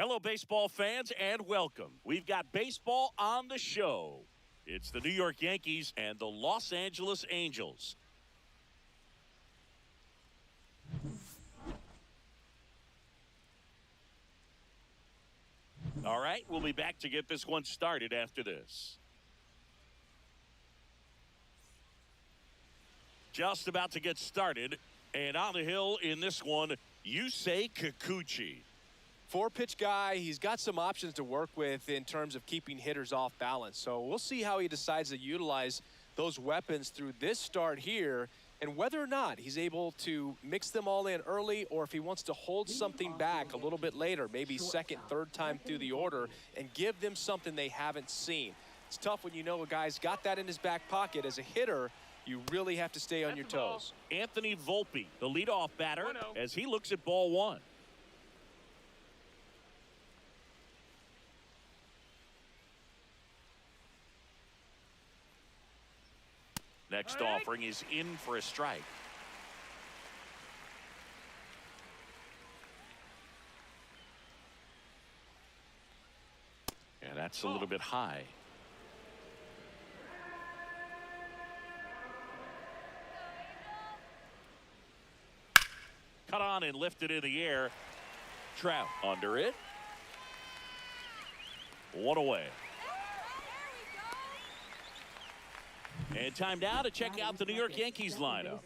Hello, baseball fans, and welcome. We've got baseball on the show. It's the New York Yankees and the Los Angeles Angels. All right, we'll be back to get this one started after this. Just about to get started, and on the hill in this one, Yusei Kikuchi. Four-pitch guy, he's got some options to work with in terms of keeping hitters off balance. So we'll see how he decides to utilize those weapons through this start here and whether or not he's able to mix them all in early or if he wants to hold something back a little bit later, maybe second, third time through the order and give them something they haven't seen. It's tough when you know a guy's got that in his back pocket. As a hitter, you really have to stay on your toes. Anthony Volpe, the leadoff batter, as he looks at ball one. Next offering is in for a strike. And that's a little bit high. Cut on and lifted in the air. Trout under it. One away. And time now to check out the New York Yankees lineup.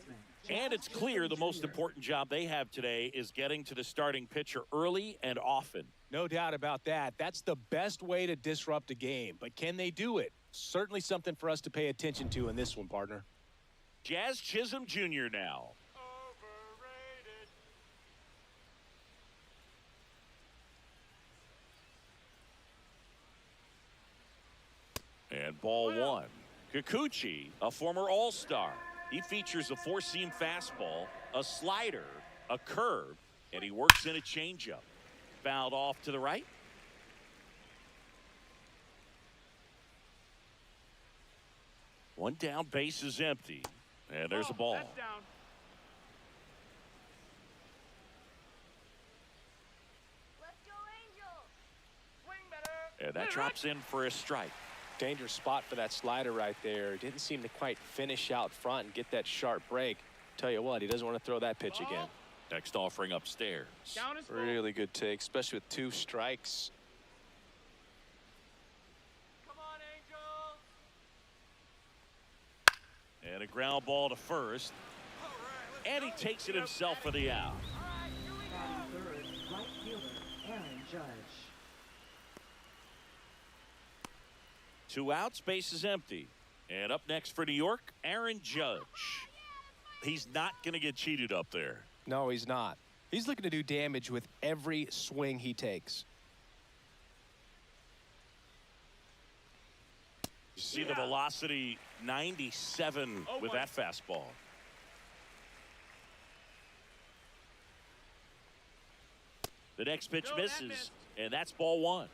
And it's clear the most important job they have today is getting to the starting pitcher early and often. No doubt about that. That's the best way to disrupt a game. But can they do it? Certainly something for us to pay attention to in this one, partner. Jazz Chisholm Jr. now. And ball one. Kikuchi, a former All-Star. He features a four-seam fastball, a slider, a curve, and he works in a changeup. Fouled off to the right. One down, base is empty. And there's a ball. That's down. Let's go, Angels. Swing better. And that drops in for a strike. Dangerous spot for that slider right there. Didn't seem to quite finish out front and get that sharp break. Tell you what, he doesn't want to throw that pitch again. Next offering upstairs. Down is Really good take, especially with two strikes. Come on, Angels. And a ground ball to first. And he takes it himself for the out. Third, right fielder, Aaron Judge. Two outs, base is empty. And up next for New York, Aaron Judge. He's not going to get cheated up there. No, he's not. He's looking to do damage with every swing he takes. You see the velocity 97 with that fastball. The next pitch misses, and that's ball one.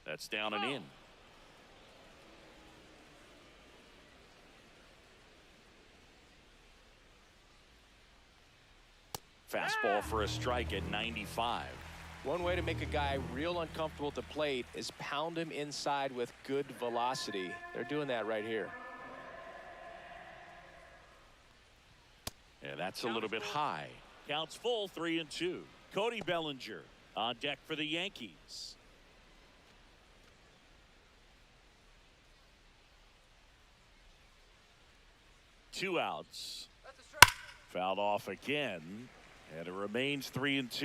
That's down and in. Fastball for a strike at 95. One way to make a guy real uncomfortable at the plate is pound him inside with good velocity. They're doing that right here. And that's a little bit high. Counts full, 3-2. Cody Bellinger on deck for the Yankees. Two outs. Fouled off again, and it remains 3-2. Let's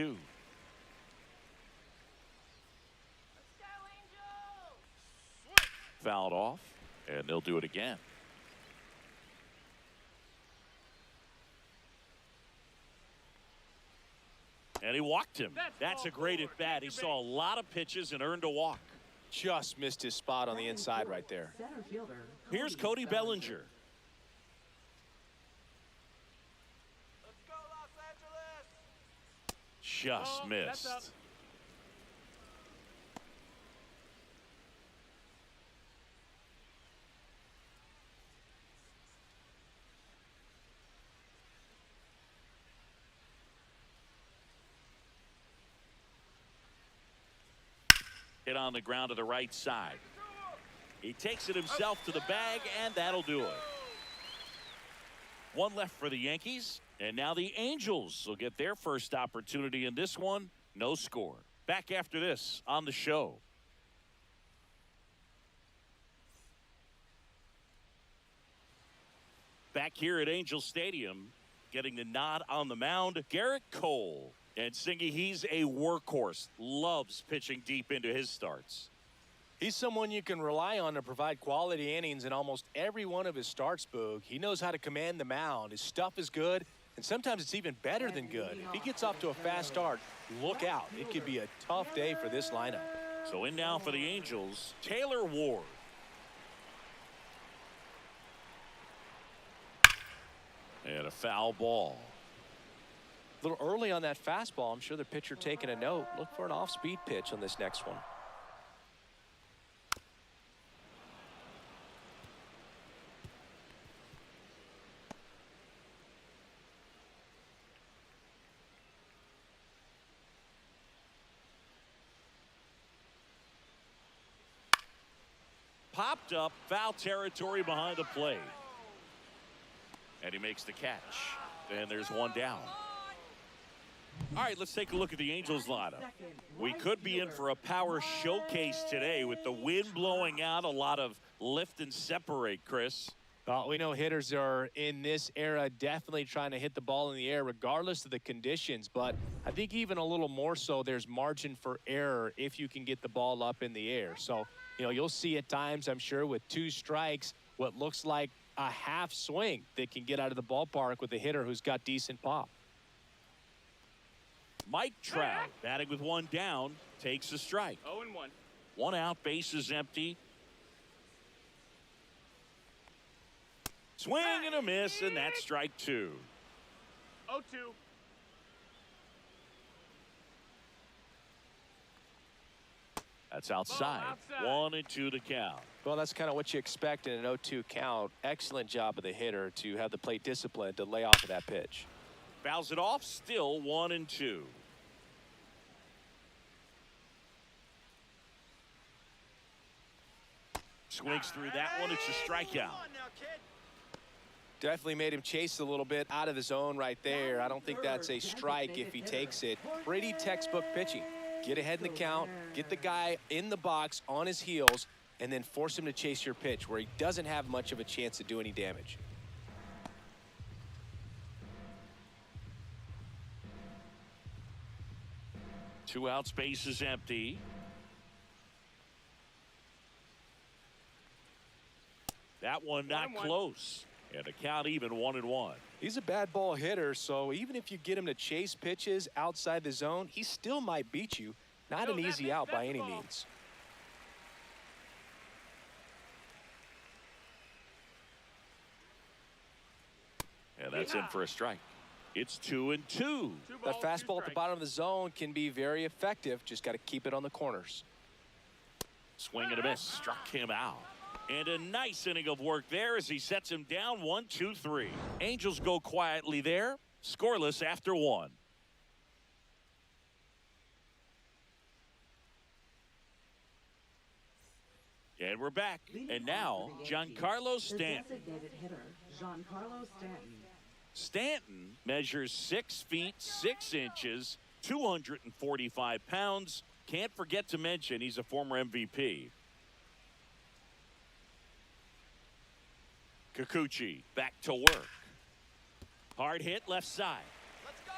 go, Angels. Fouled off, and they'll do it again. And he walked him. That's a great at bat. He saw a lot of pitches and earned a walk. Just missed his spot on the inside right there. Center fielder. Here's Cody Bellinger. Let's go, Los Angeles. Just missed. Hit on the ground to the right side. He takes it himself to the bag, and that'll do it. One left for the Yankees, and now the Angels will get their first opportunity in this one. No score. Back after this on the show. Back here at Angel Stadium, getting the nod on the mound, Garrett Cole. And Singy, he's a workhorse, loves pitching deep into his starts. He's someone you can rely on to provide quality innings in almost every one of his starts, Boog. He knows how to command the mound. His stuff is good, and sometimes it's even better than good. If he gets off to a fast start, look out. It could be a tough day for this lineup. So in now for the Angels, Taylor Ward. And a foul ball. A little early on that fastball. I'm sure the pitcher taking a note. Look for an off-speed pitch on this next one. Popped up, foul territory behind the plate. And he makes the catch. And there's one down. All right, let's take a look at the Angels lineup. We could be in for a power showcase today with the wind blowing out, a lot of lift and separate, Chris. Well, we know hitters are in this era definitely trying to hit the ball in the air regardless of the conditions, but I think even a little more so there's margin for error if you can get the ball up in the air. So, you'll see at times, I'm sure, with 2 strikes, what looks like a half swing that can get out of the ballpark with a hitter who's got decent pop. Mike Trout, batting with 1 down, takes a strike. 0-1. 1 out, base is empty. Swing and a miss, and that's strike 2. 0-2. That's outside. Ball 1-2 to count. Well, that's kind of what you expect in an 0-2 count. Excellent job of the hitter to have the plate discipline to lay off of that pitch. Fouls it off, still 1-2. Swings through that one. It's a strikeout. Definitely made him chase a little bit out of the zone right there. I don't think that's a strike if he takes it. Pretty textbook pitching. Get ahead in the count, get the guy in the box on his heels, and then force him to chase your pitch where he doesn't have much of a chance to do any damage. Two outs, base is empty. That one not 1-1. close. And a count even 1-1. He's a bad ball hitter, so even if you get him to chase pitches outside the zone, he still might beat you. Not an easy out by any means. And that's in for a strike. It's 2-2. That fastball at the bottom of the zone can be very effective. Just got to keep it on the corners. Swing and a miss. Struck him out. And a nice inning of work there as he sets him down 1-2-3. Angels go quietly there. Scoreless after 1. And we're back. And now, Giancarlo Stanton. Designated hitter, Giancarlo Stanton. Stanton measures 6 feet 6 inches, 245 pounds. Can't forget to mention he's a former MVP. Kikuchi back to work. Hard hit left side. Let's go.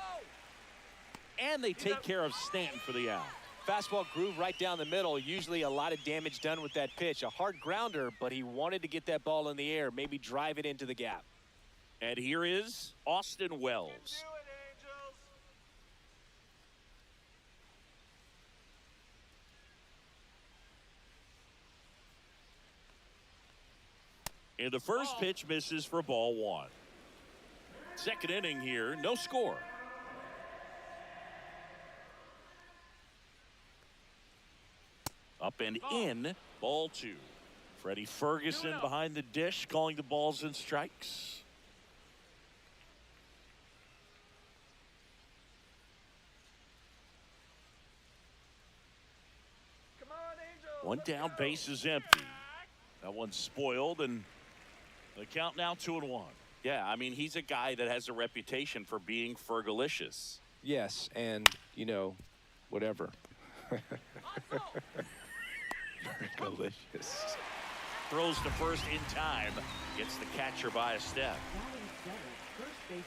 And they take care of Stanton for the out. Fastball groove right down the middle. Usually a lot of damage done with that pitch. A hard grounder, but he wanted to get that ball in the air, maybe drive it into the gap. And here is Austin Wells. Do it, Angels. And the first pitch misses for ball 1. Second inning here, no score. Up and in, ball 2. Freddie Ferguson behind the dish, calling the balls and strikes. Come on, One down, base is empty. That one's spoiled, and the count now 2-1. Yeah, I mean, he's a guy that has a reputation for being fergalicious. Yes, and, you know, whatever. Delicious. Throws to first in time. Gets the catcher by a step. First baseman.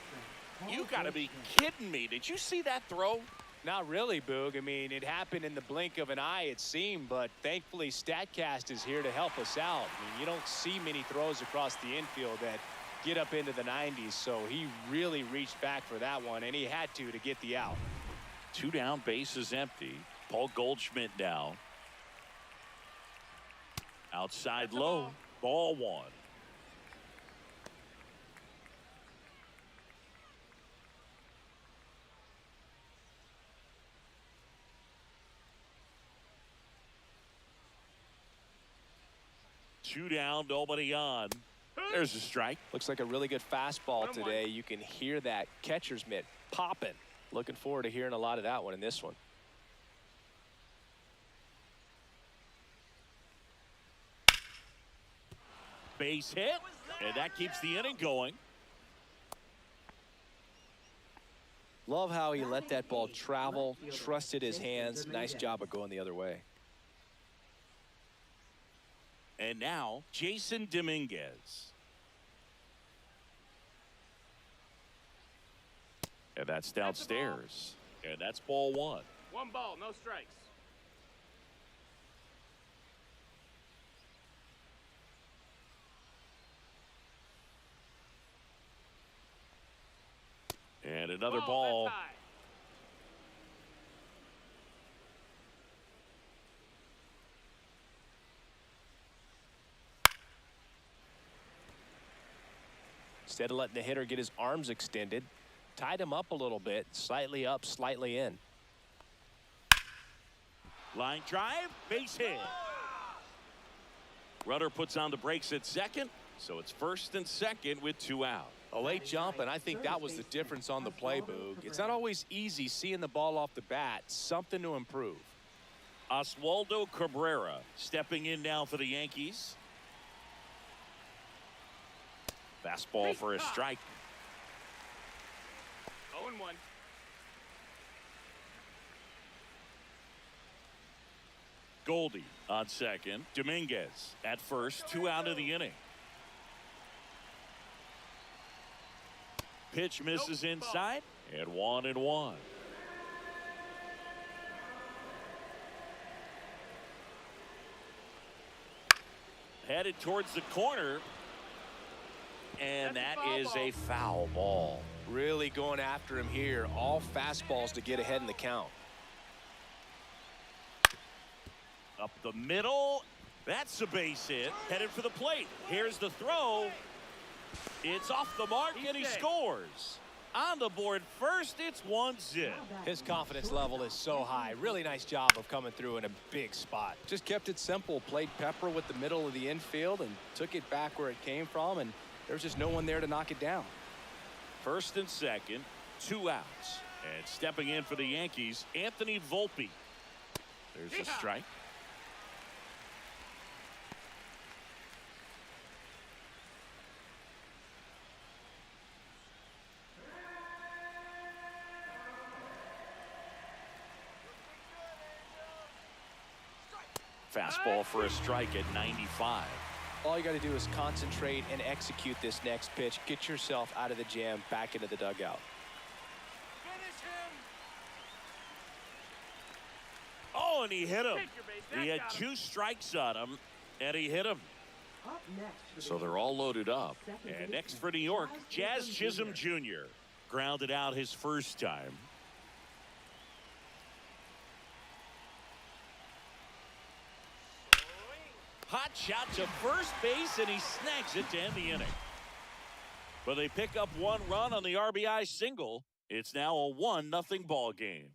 You got to be kidding me. Did you see that throw? Not really, Boog. I mean, it happened in the blink of an eye, it seemed, but thankfully StatCast is here to help us out. I mean, you don't see many throws across the infield that get up into the 90s, so he really reached back for that one, and he had to get the out. 2 down, base is empty. Paul Goldschmidt now. Outside low, ball 1. Two down, nobody on. There's a strike. Looks like a really good fastball today. You can hear that catcher's mitt popping. Looking forward to hearing a lot of that one in this one. Base hit, and that keeps the inning going. Love how he let that ball travel, trusted his hands. Nice job of going the other way. And now, Jason Dominguez. And that's downstairs. And that's ball 1. 1 ball, no strikes. And another ball. That's high. Instead of letting the hitter get his arms extended, tied him up a little bit, slightly up, slightly in. Line drive, base hit. Runner puts on the brakes at second, so it's first and second with 2 out. A late jump, and I think that was the difference on the play, Boog. It's not always easy seeing the ball off the bat. Something to improve. Oswaldo Cabrera stepping in now for the Yankees. Fastball for a strike. 0-1. Goldie on second. Dominguez at first. 2 out of the inning. Pitch misses inside, and 1-1. Headed towards the corner, and that is a foul ball. Really going after him here. All fastballs to get ahead in the count. Up the middle. That's a base hit. Headed for the plate. Here's the throw. It's off the mark, and he scores. On the board first, it's 1-0. His confidence level is so high. Really nice job of coming through in a big spot. Just kept it simple. Played pepper with the middle of the infield and took it back where it came from, and there was just no one there to knock it down. First and second, 2 outs. And stepping in for the Yankees, Anthony Volpe. There's a strike. Fastball for a strike at 95. All you got to do is concentrate and execute this next pitch. Get yourself out of the jam, back into the dugout. Finish him. Oh, and he hit him. Take your base. He had That got him. 2 strikes on him, and he hit him. Up next. So they're all loaded up. And next for New York, Jazz Chisholm Jr. grounded out his first time. Hot shot to first base, and he snags it to end the inning. But they pick up 1 run on the RBI single. It's now a 1-0 ball game.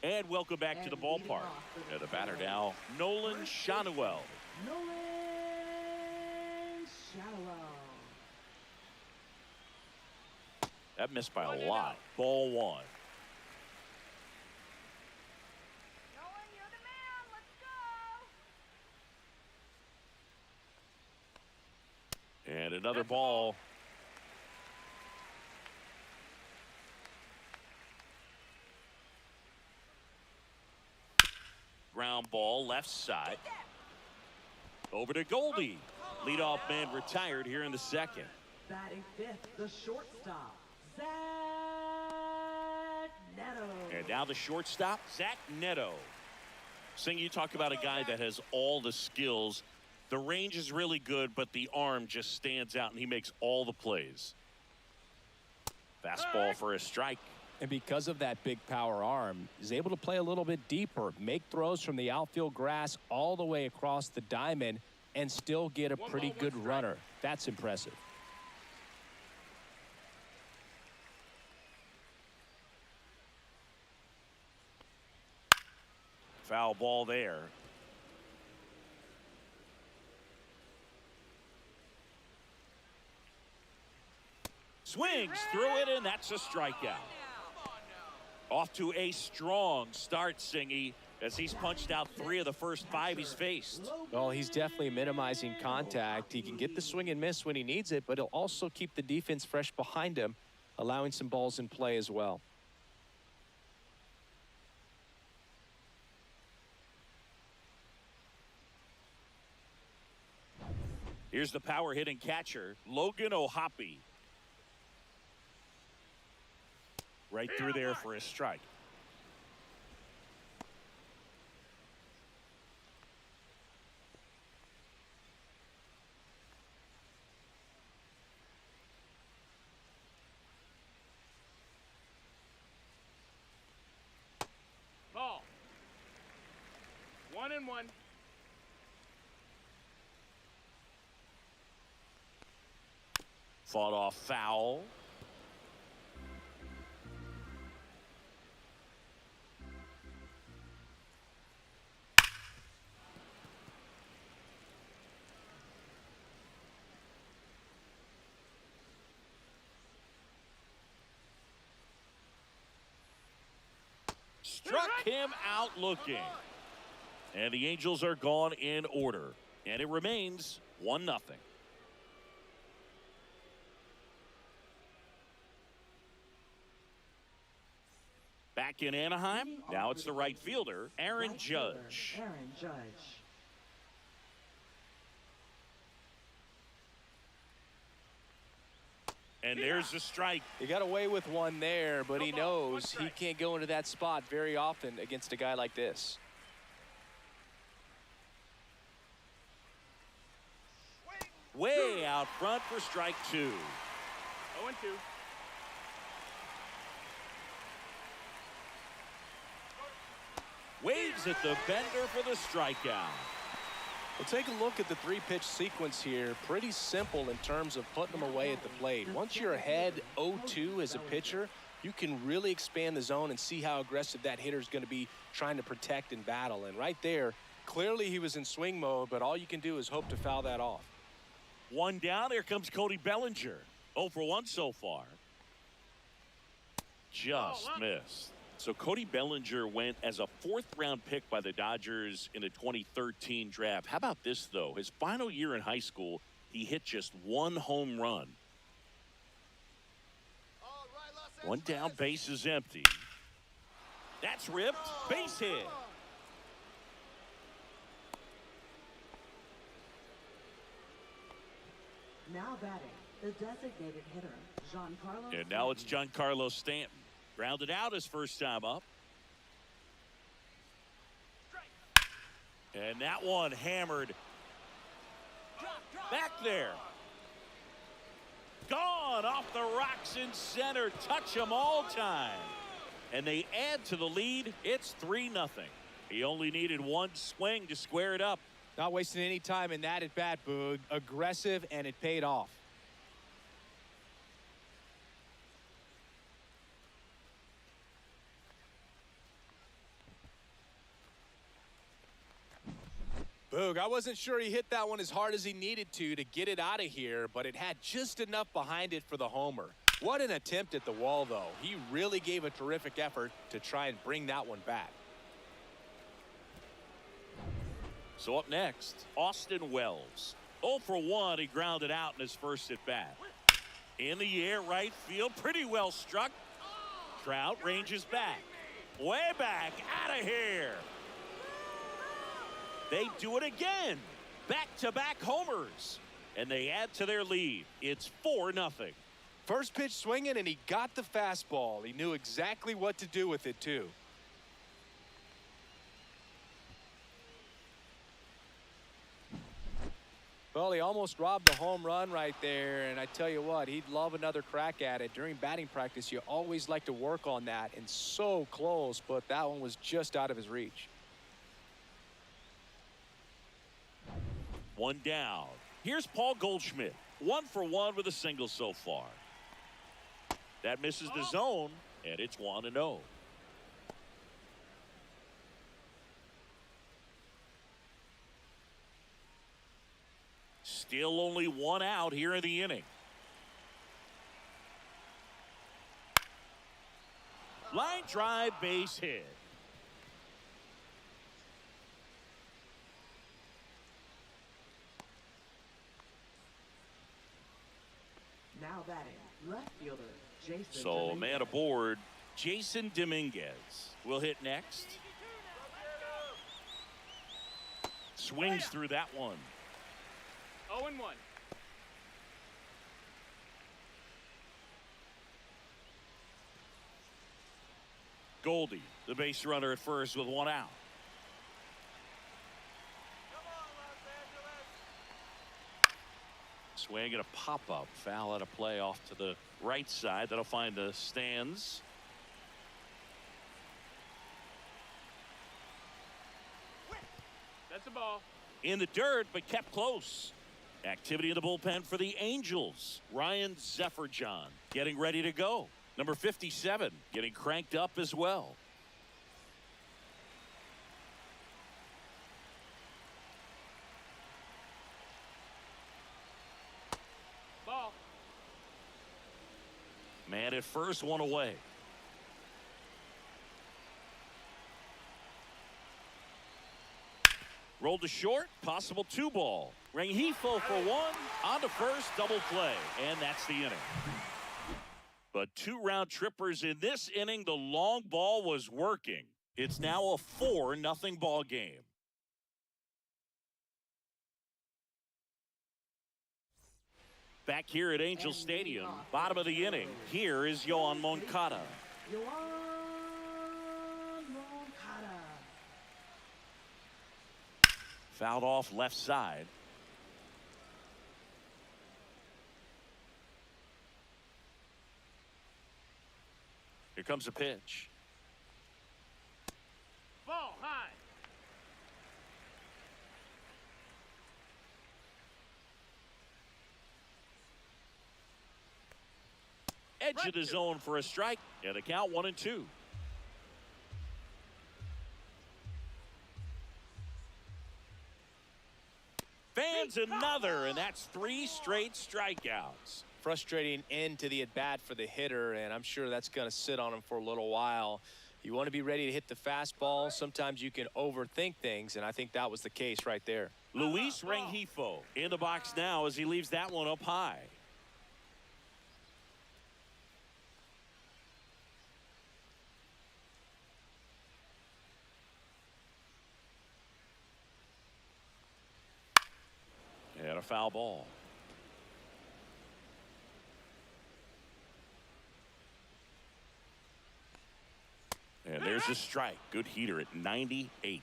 And welcome back to the ballpark. And the batter now, Nolan Schanuel. Nolan That missed by a lot. Ball one. Nolan, you're the man. Let's go. And another ball. Ground ball, left side. Over to Goldie. Leadoff man retired here in the second. Batting fifth, the shortstop, Zach Neto. And now the shortstop, Zach Neto. Sing, you talk about a guy that has all the skills. The range is really good, but the arm just stands out, and he makes all the plays. Fastball for a strike. And because of that big power arm, he's able to play a little bit deeper, make throws from the outfield grass all the way across the diamond, and still get a pretty good runner. That's impressive. Foul ball there. Swings through it, and that's a strikeout. Off to a strong start, Singy, as he's punched out 3 of the first 5 he's faced. Well, he's definitely minimizing contact. He can get the swing and miss when he needs it, but he'll also keep the defense fresh behind him, allowing some balls in play as well. Here's the power hitting catcher, Logan O'Hoppe. Right through there for a strike. Ball. 1-1. Fought off foul. Struck him out looking. And the Angels are gone in order. And it remains 1-0. Back in Anaheim, now it's the right fielder, Aaron Judge. Aaron Judge. And there's the strike. He got away with one there, but he knows he can't go into that spot very often against a guy like this. Way out front for strike 2. 0-2. Waves at the bender for the strikeout. Well, take a look at the 3-pitch sequence here. Pretty simple in terms of putting them away at the plate. Once you're ahead 0-2 as a pitcher, you can really expand the zone and see how aggressive that hitter is going to be trying to protect and battle. And right there, clearly he was in swing mode, but all you can do is hope to foul that off. 1 down. Here comes Cody Bellinger. 0 for 1 so far. Just missed. So Cody Bellinger went as a 4th-round pick by the Dodgers in the 2013 draft. How about this, though? His final year in high school, he hit just 1 home run. 1 down, base is empty. That's ripped. Base hit. Now batting, the designated hitter, Giancarlo. And now it's Giancarlo Stanton. Grounded out his first time up. And that one hammered back there. Gone off the rocks in center. Touch them all time. And they add to the lead. It's 3-0. He only needed 1 swing to square it up. Not wasting any time in that at bat, Boog. Aggressive, and it paid off. Boog, I wasn't sure he hit that one as hard as he needed to get it out of here, but it had just enough behind it for the homer. What an attempt at the wall, though. He really gave a terrific effort to try and bring that one back. So up next, Austin Wells. 0 for 1. He grounded out in his first at bat. In the air, right field. Pretty well struck. Trout ranges back. Way back. Out of here. They do it again. Back-to-back homers. And they add to their lead. It's 4-0. First pitch swinging, and he got the fastball. He knew exactly what to do with it, too. Well, he almost robbed the home run right there, and I tell you what, he'd love another crack at it. During batting practice, you always like to work on that, and so close, but that one was just out of his reach. One down. Here's Paul Goldschmidt. 1 for 1 with a single so far. That misses the zone, and it's 1-0. Still only 1 out here in the inning. Line drive, base hit. Now batting, left fielder, Jason So Dominguez. man aboard, Jason Dominguez will hit next. Swings through that one. 0-1. Goldie, the base runner at first with 1 out. Swing and a pop-up. Foul out of play off to the right side. That'll find the stands. That's a ball. In the dirt, but kept close. Activity in the bullpen for the Angels. Ryan Zephyr-John getting ready to go. Number 57 getting cranked up as well. Ball. Man at first, 1 away. Rolled to short, possible 2 ball. Rengifo for 1, on to first, double play, and that's the inning. But 2 round trippers in this inning. The long ball was working. It's now a 4-0 ball game. Back here at Angel Stadium, bottom of the inning. Here is Yoan Moncada. Yoan Moncada. Fouled off left side. Here comes a pitch. Ball high. Edge of the zone for a strike. And the count 1-2. Fans another, and that's 3 straight strikeouts. Frustrating end to the at-bat for the hitter, and I'm sure that's going to sit on him for a little while. You want to be ready to hit the fastball. Sometimes you can overthink things, and I think that was the case right there. Luis Rengifo in the box now as he leaves that one up high. And a foul ball. And there's a strike. Good heater at 98.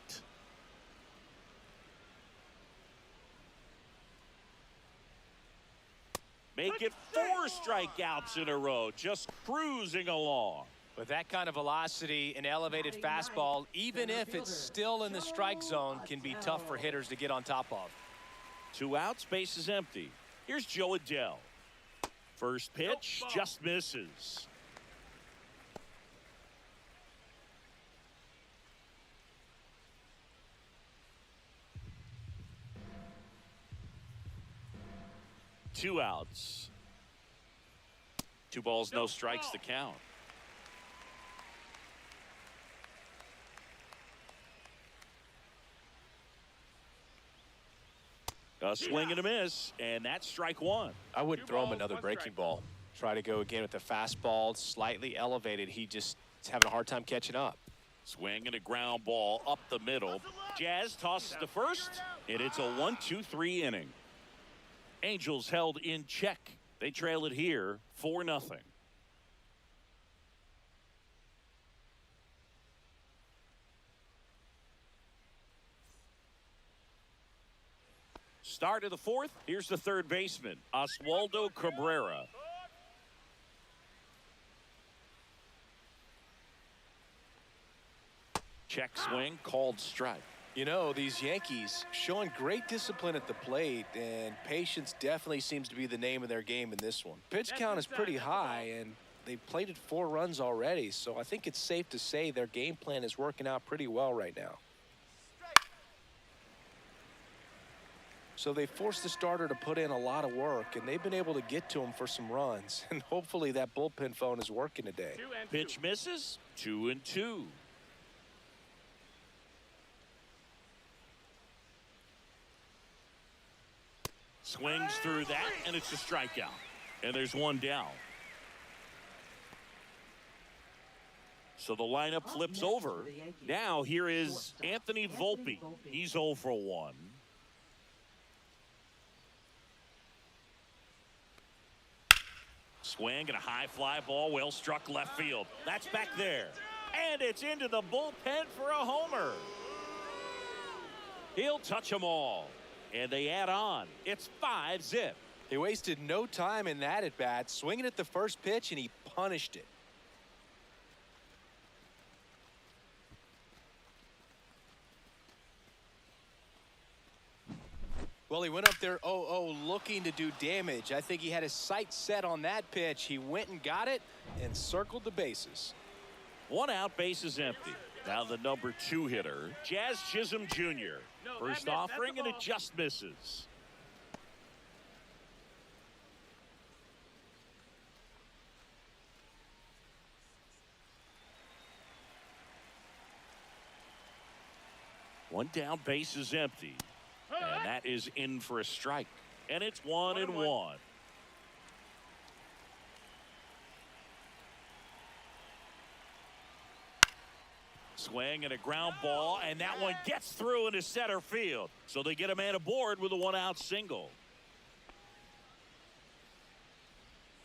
Make it 4 strikeouts in a row. Just cruising along. With that kind of velocity, an elevated fastball, even if it's still in the strike zone, can be tough for hitters to get on top of. 2 outs, base is empty. Here's Joe Adell. First pitch just misses. Two outs. 2 balls, no strikes to count. A swing and a miss, and that's strike 1. I wouldn't 2 throw him balls, another 1 breaking strike. ball. Try to go again with the fastball, slightly elevated. He just is having a hard time catching up. Swing and a ground ball up the middle. Jazz tosses to first, and it's a 1-2-3 inning. Angels held in check. They trail it here 4-0. Start of the 4th. Here's the third baseman, Oswaldo Cabrera. Check swing, called strike. You know, these Yankees showing great discipline at the plate, and patience definitely seems to be the name of their game in this one. Pitch count is pretty high, and they've plated 4 runs already, so I think it's safe to say their game plan is working out pretty well right now. So they forced the starter to put in a lot of work, and they've been able to get to him for some runs, and hopefully that bullpen phone is working today. 2-2. Pitch misses, 2-2. Swings through that, and it's a strikeout. And there's 1 down. So the lineup flips over. Now here is Anthony Volpe. He's 0 for 1. Swing and a high fly ball, well struck left field. That's back there. And it's into the bullpen for a homer. He'll touch them all. And they add on. It's 5-zip. He wasted no time in that at bat, swinging at the first pitch, and he punished it. Well, he went up there 0-0 looking to do damage. I think he had his sights set on that pitch. He went and got it and circled the bases. 1 out, bases empty. Now the number 2 hitter, Jazz Chisholm Jr. First offering, and it just misses. One down, base is empty. And that is in for a strike. And it's 1-1. Swing and a ground ball, and that one gets through into center field. So they get a man aboard with a 1-out single.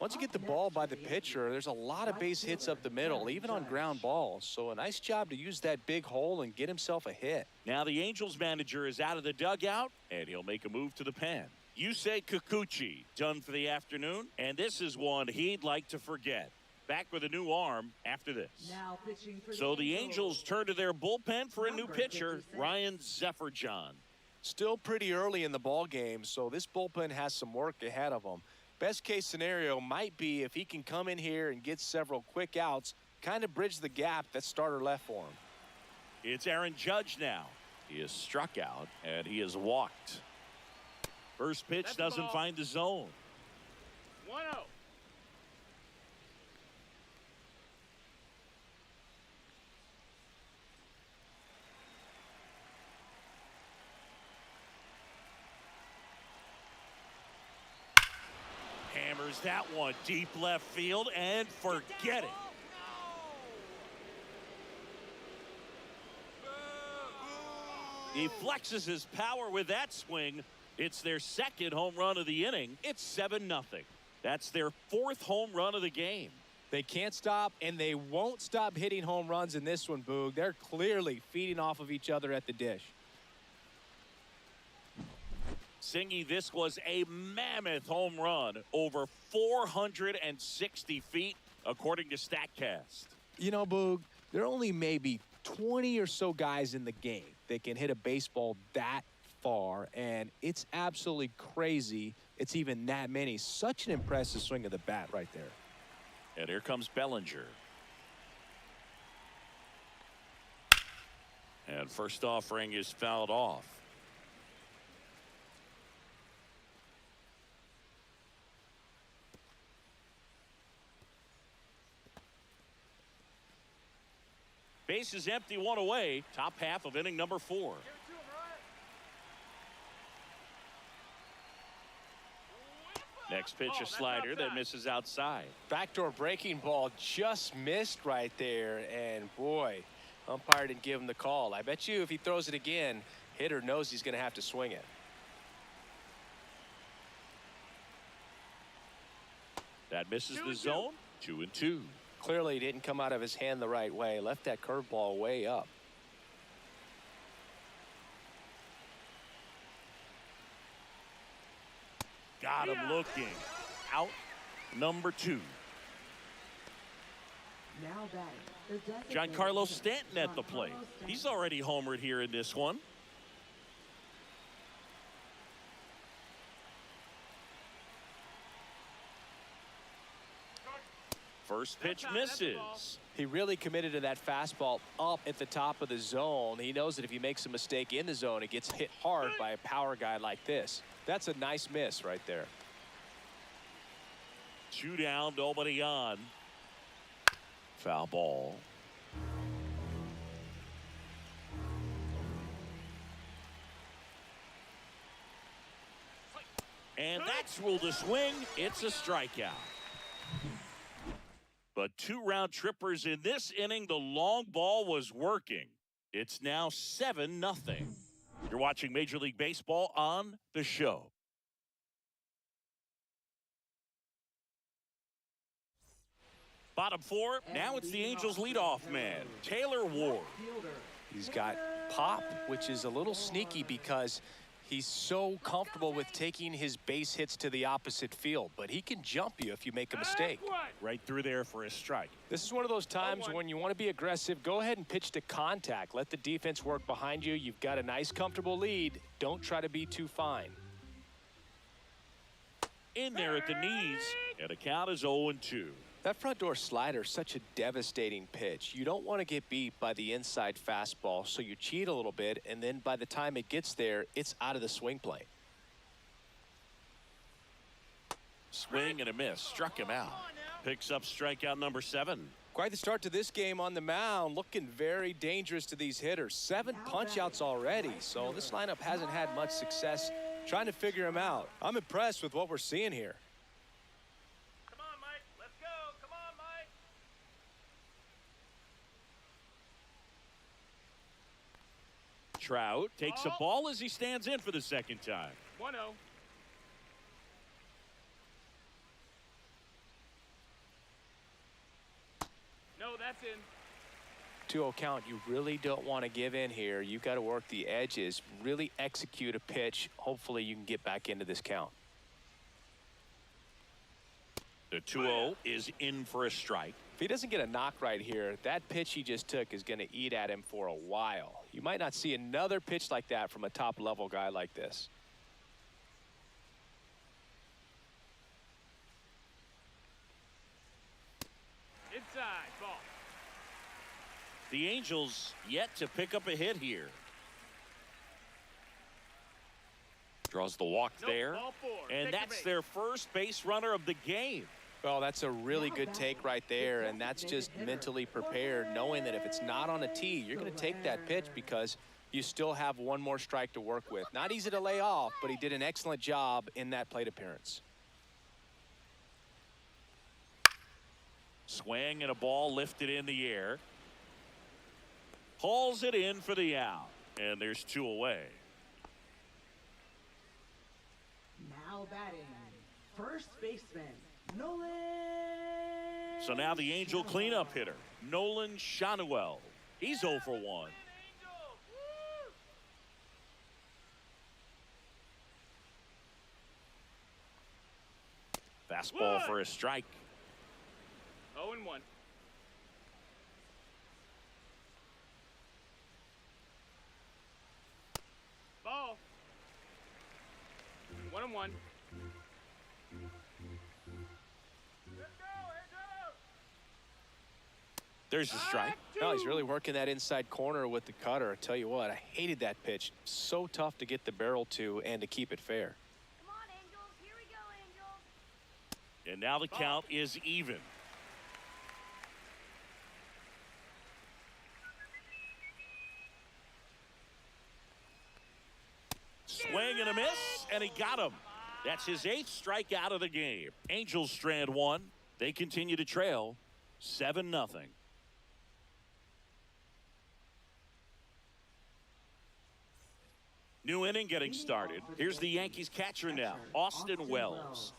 Once you get the ball by the pitcher, there's a lot of base hits up the middle, even on ground balls. So a nice job to use that big hole and get himself a hit. Now the Angels manager is out of the dugout, and he'll make a move to the pen. Yusei Kikuchi done for the afternoon, and this is one he'd like to forget. Back with a new arm after this. Now pitching for So the Angels turn to their bullpen for a new pitcher, Ryan Zefferjohn. Still pretty early in the ball game, so this bullpen has some work ahead of them. Best case scenario might be if he can come in here and get several quick outs, kind of bridge the gap that starter left for him. It's Aaron Judge now. He is struck out, and he is walked. First pitch That's the doesn't ball. find the zone. 1-0. Hammers that one deep left field, and forget it. He flexes his power with that swing. It's their second home run of the inning. It's 7-0. That's their 4th home run of the game. They can't stop, and they won't stop hitting home runs in this one, Boog. They're clearly feeding off of each other at the dish. Singy, this was a mammoth home run, over 460 feet, according to StatCast. You know, Boog, there are only maybe 20 or so guys in the game that can hit a baseball that far, and it's absolutely crazy it's even that many. Such an impressive swing of the bat right there. And here comes Bellinger. And first offering is fouled off. Base is empty, one away. Top half of inning number 4. Next pitch, a slider that misses outside. Backdoor breaking ball just missed right there, and boy, umpire didn't give him the call. I bet you if he throws it again, hitter knows he's going to have to swing it. That misses the zone. 2-2. Clearly he didn't come out of his hand the right way. Left that curveball way up. Got him looking. Out number 2. Now batting, the designated Giancarlo hitter, Stanton at the plate. Giancarlo He's Stanton. already homered here in this one. First pitch misses. He really committed to that fastball up at the top of the zone. He knows that if he makes a mistake in the zone, it gets hit hard by a power guy like this. That's a nice miss right there. 2 down, nobody on. Foul ball. And that's ruled a swing. It's a strikeout. But 2 round trippers in this inning. The long ball was working. It's now 7-0. You're watching Major League Baseball on The Show. Bottom 4, now it's the Angels leadoff man, Taylor Ward. Fielder. He's got pop, which is a little sneaky because he's so comfortable with taking his base hits to the opposite field, but he can jump you if you make a mistake. Right through there for a strike. This is one of those times when you want to be aggressive. Go ahead and pitch to contact. Let the defense work behind you. You've got a nice, comfortable lead. Don't try to be too fine. In there at the knees, and the count is 0-2. That front door slider is such a devastating pitch. You don't want to get beat by the inside fastball, so you cheat a little bit, and then by the time it gets there, it's out of the swing plane. Swing and a miss, struck him out. Picks up strikeout number 7. Quite the start to this game on the mound, looking very dangerous to these hitters. 7 punch-outs already, so this lineup hasn't had much success trying to figure him out. I'm impressed with what we're seeing here. Come on, Mike. Let's go. Come on, Mike. Trout takes a ball as he stands in for the second time. 1-0. No, that's in. 2-0 count. You really don't want to give in here. You've got to work the edges, really execute a pitch. Hopefully you can get back into this count. The 2-0 is in for a strike. If he doesn't get a knock right here, that pitch he just took is going to eat at him for a while. You might not see another pitch like that from a top-level guy like this. Inside. Ball. The Angels yet to pick up a hit here. Draws the walk there. Ball 4. And Take the that's base. their first base runner of the game. Well, that's a really good take right there, and that's just mentally prepared, knowing that if it's not on a tee, you're going to take that pitch because you still have one more strike to work with. Not easy to lay off, but he did an excellent job in that plate appearance. Swing and a ball lifted in the air. Hauls it in for the out. And there's 2 away. Now batting, first baseman, Nolan. So now the Angel cleanup hitter, Nolan Shanuel. He's 0 for 1. Fastball for a strike. 0-1. Ball. 1-1. There's the strike. No, he's really working that inside corner with the cutter. I tell you what, I hated that pitch. So tough to get the barrel to and to keep it fair. Come on, Angels. Here we go, Angels. And now the count is even. and he got him. That's his 8th strikeout of the game. Angels strand one. They continue to trail 7-0. New inning getting started. Here's the Yankees catcher now, Austin Wells.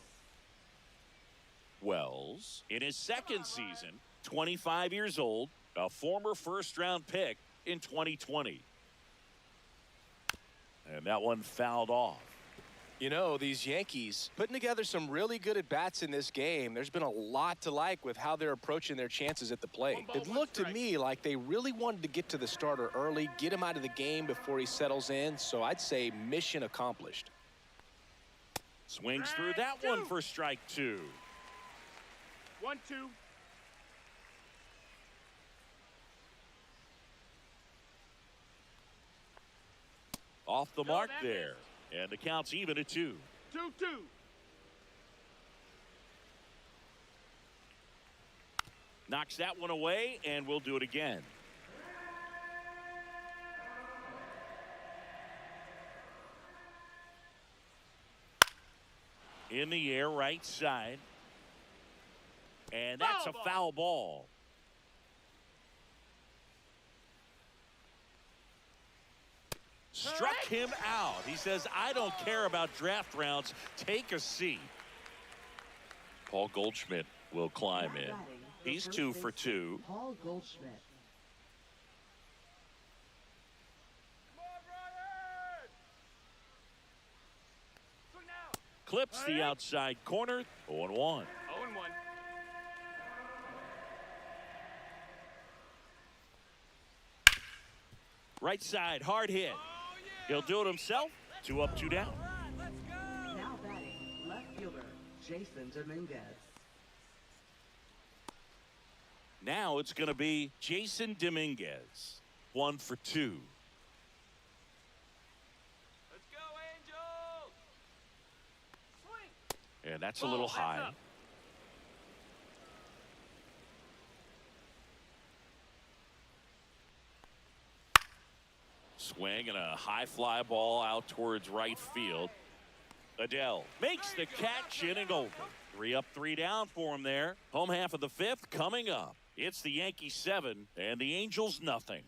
Wells, in his 2nd season, 25 years old, a former first-round pick in 2020. And that one fouled off. You know, these Yankees putting together some really good at-bats in this game. There's been a lot to like with how they're approaching their chances at the plate. It looked to me like they really wanted to get to the starter early, get him out of the game before he settles in. So I'd say mission accomplished. Swings through that one for strike 2. 1-2. Off the mark there. And the count's even at 2. 2-2. Knocks that one away, and we'll do it again. In the air, right side. And that's a foul ball. Struck him out. He says, I don't care about draft rounds. Take a seat. Paul Goldschmidt will climb in. He's 2 for 2. Paul Goldschmidt. Clips the outside corner. 0-1. 0-1. Right side, hard hit. He'll do it himself. 2 up, 2 down. Now batting, left fielder, Jason Dominguez. Now it's going to be Jason Dominguez. 1 for 2. Let's go, Angels! Swing! And that's a little high. Up. Swing and a high fly ball out towards right field. Adele makes the catch, inning over. 3 up, 3 down for him there. Home half of the 5th coming up. It's the Yankees 7 and the Angels nothing.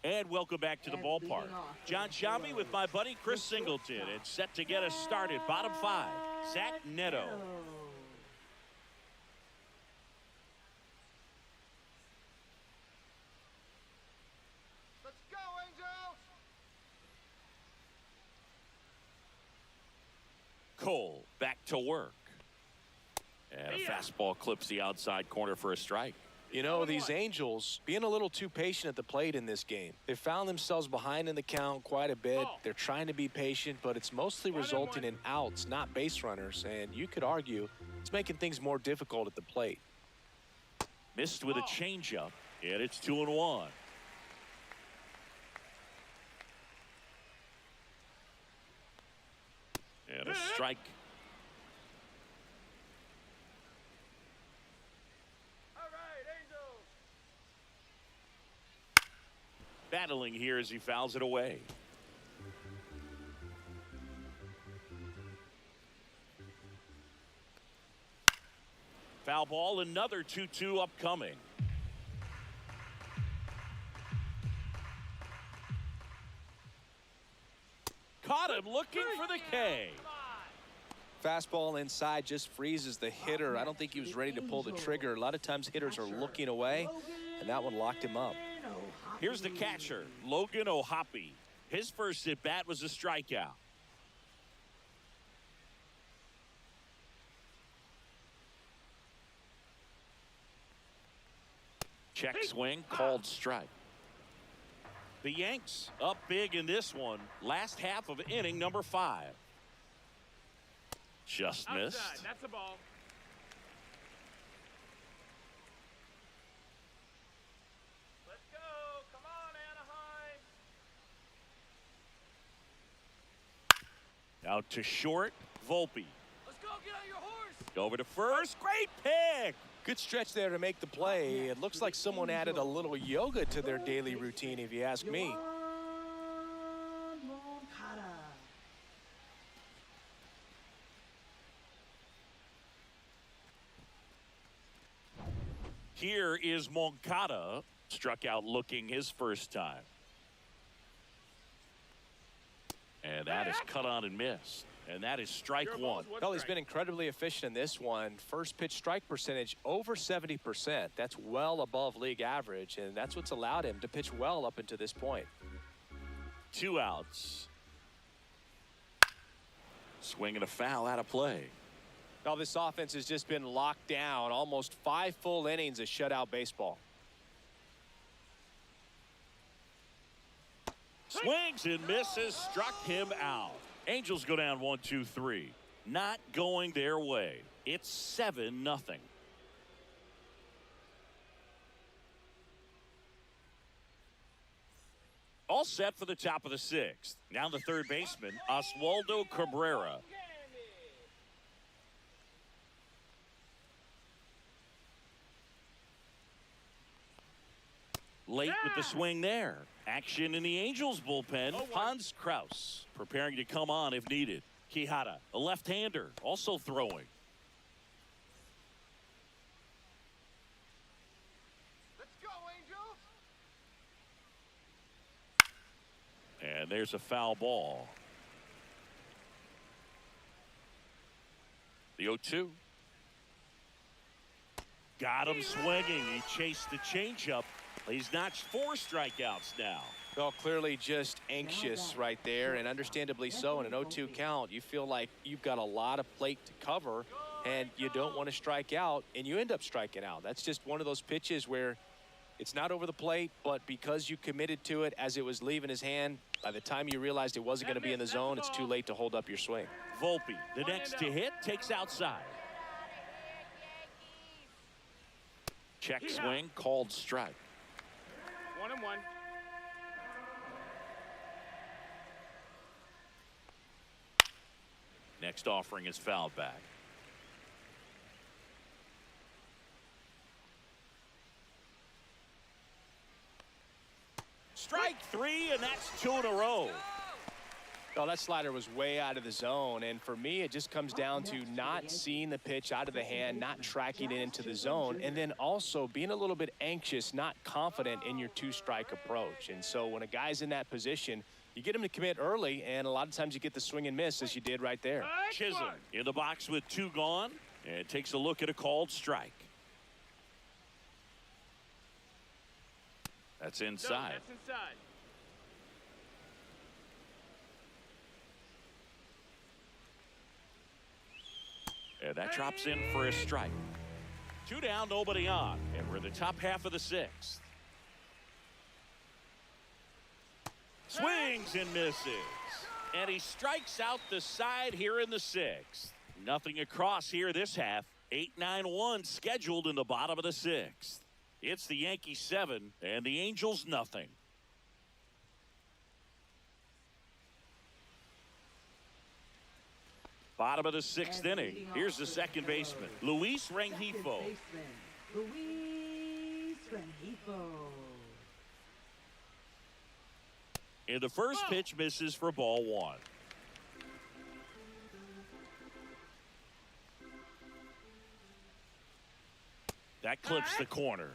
And welcome back to the ballpark. John Shambi with my buddy Chris Singleton. It's set to get us started. Bottom 5, Zach Neto. Let's go, Angels! Cole back to work. And a fastball clips the outside corner for a strike. You know, these Angels being a little too patient at the plate in this game. They found themselves behind in the count quite a bit. They're trying to be patient, but it's mostly resulting in outs, not base runners. And you could argue it's making things more difficult at the plate. Missed with a changeup, and it's 2-1. And a strike. All right, Angels! Battling here as he fouls it away. Foul ball, another 2-2 upcoming. Caught him looking for the K. Fastball inside just freezes the hitter. I don't think he was ready to pull the trigger. A lot of times hitters are looking away, and that one locked him up. Here's the catcher, Logan O'Hoppe. His first at-bat was a strikeout. Check swing, called strike. The Yanks up big in this one. Last half of inning number 5. Just missed. Outside, that's the ball. Let's go. Come on, Anaheim. Out to short, Volpe. Let's go. Get on your horse. Over to first. Great pick. Good stretch there to make the play. It looks like someone added a little yoga to their daily routine, if you ask me. Here is Moncada, struck out looking his first time. And that is cut on and missed. And that is strike one. Well, he's been incredibly efficient in this one. First pitch strike percentage over 70%. That's well above league average, and that's what's allowed him to pitch well up until this point. 2 outs. Swing and a foul out of play. Now this offense has just been locked down. Almost 5 full innings of shutout baseball. Swings and misses, struck him out. Angels go down 1-2-3. Not going their way. It's 7-0. All set for the top of the 6th. Now the third baseman, Oswaldo Cabrera. Late with the swing there. Action in the Angels bullpen. Hans Kraus preparing to come on if needed. Quijada, a left-hander, also throwing. Let's go, Angels. And there's a foul ball. The 0-2. Got him swinging. He chased the changeup. He's notched 4 strikeouts now. Well, clearly just anxious right there, and understandably so. In an 0-2 count, you feel like you've got a lot of plate to cover, and you don't want to strike out, and you end up striking out. That's just one of those pitches where it's not over the plate, but because you committed to it as it was leaving his hand, by the time you realized it wasn't going to be in the zone, it's too late to hold up your swing. Volpe, the next to hit, takes outside. Check swing, called strike. 1-1. Next offering is fouled back. Strike 3, and that's 2 in a row. Well, that slider was way out of the zone, and for me, it just comes down to not seeing the pitch out of the hand, not tracking it into the zone, and then also being a little bit anxious, not confident in your 2-strike approach. And so when a guy's in that position, you get him to commit early, and a lot of times you get the swing and miss, as you did right there. Chisholm in the box with 2 gone, and takes a look at a called strike. That's inside. That's inside. And that drops in for a strike. 2 down, nobody on, and we're in the top half of the 6th. Swings and misses. And he strikes out the side here in the 6th. Nothing across here this half. 8-9-1 scheduled in the bottom of the 6th. It's the Yankees 7 and the Angels nothing. Bottom of the 6th inning. Here's the second baseman, Luis Rengifo. Luis Rengifo. And the first pitch misses for ball 1. That clips the corner.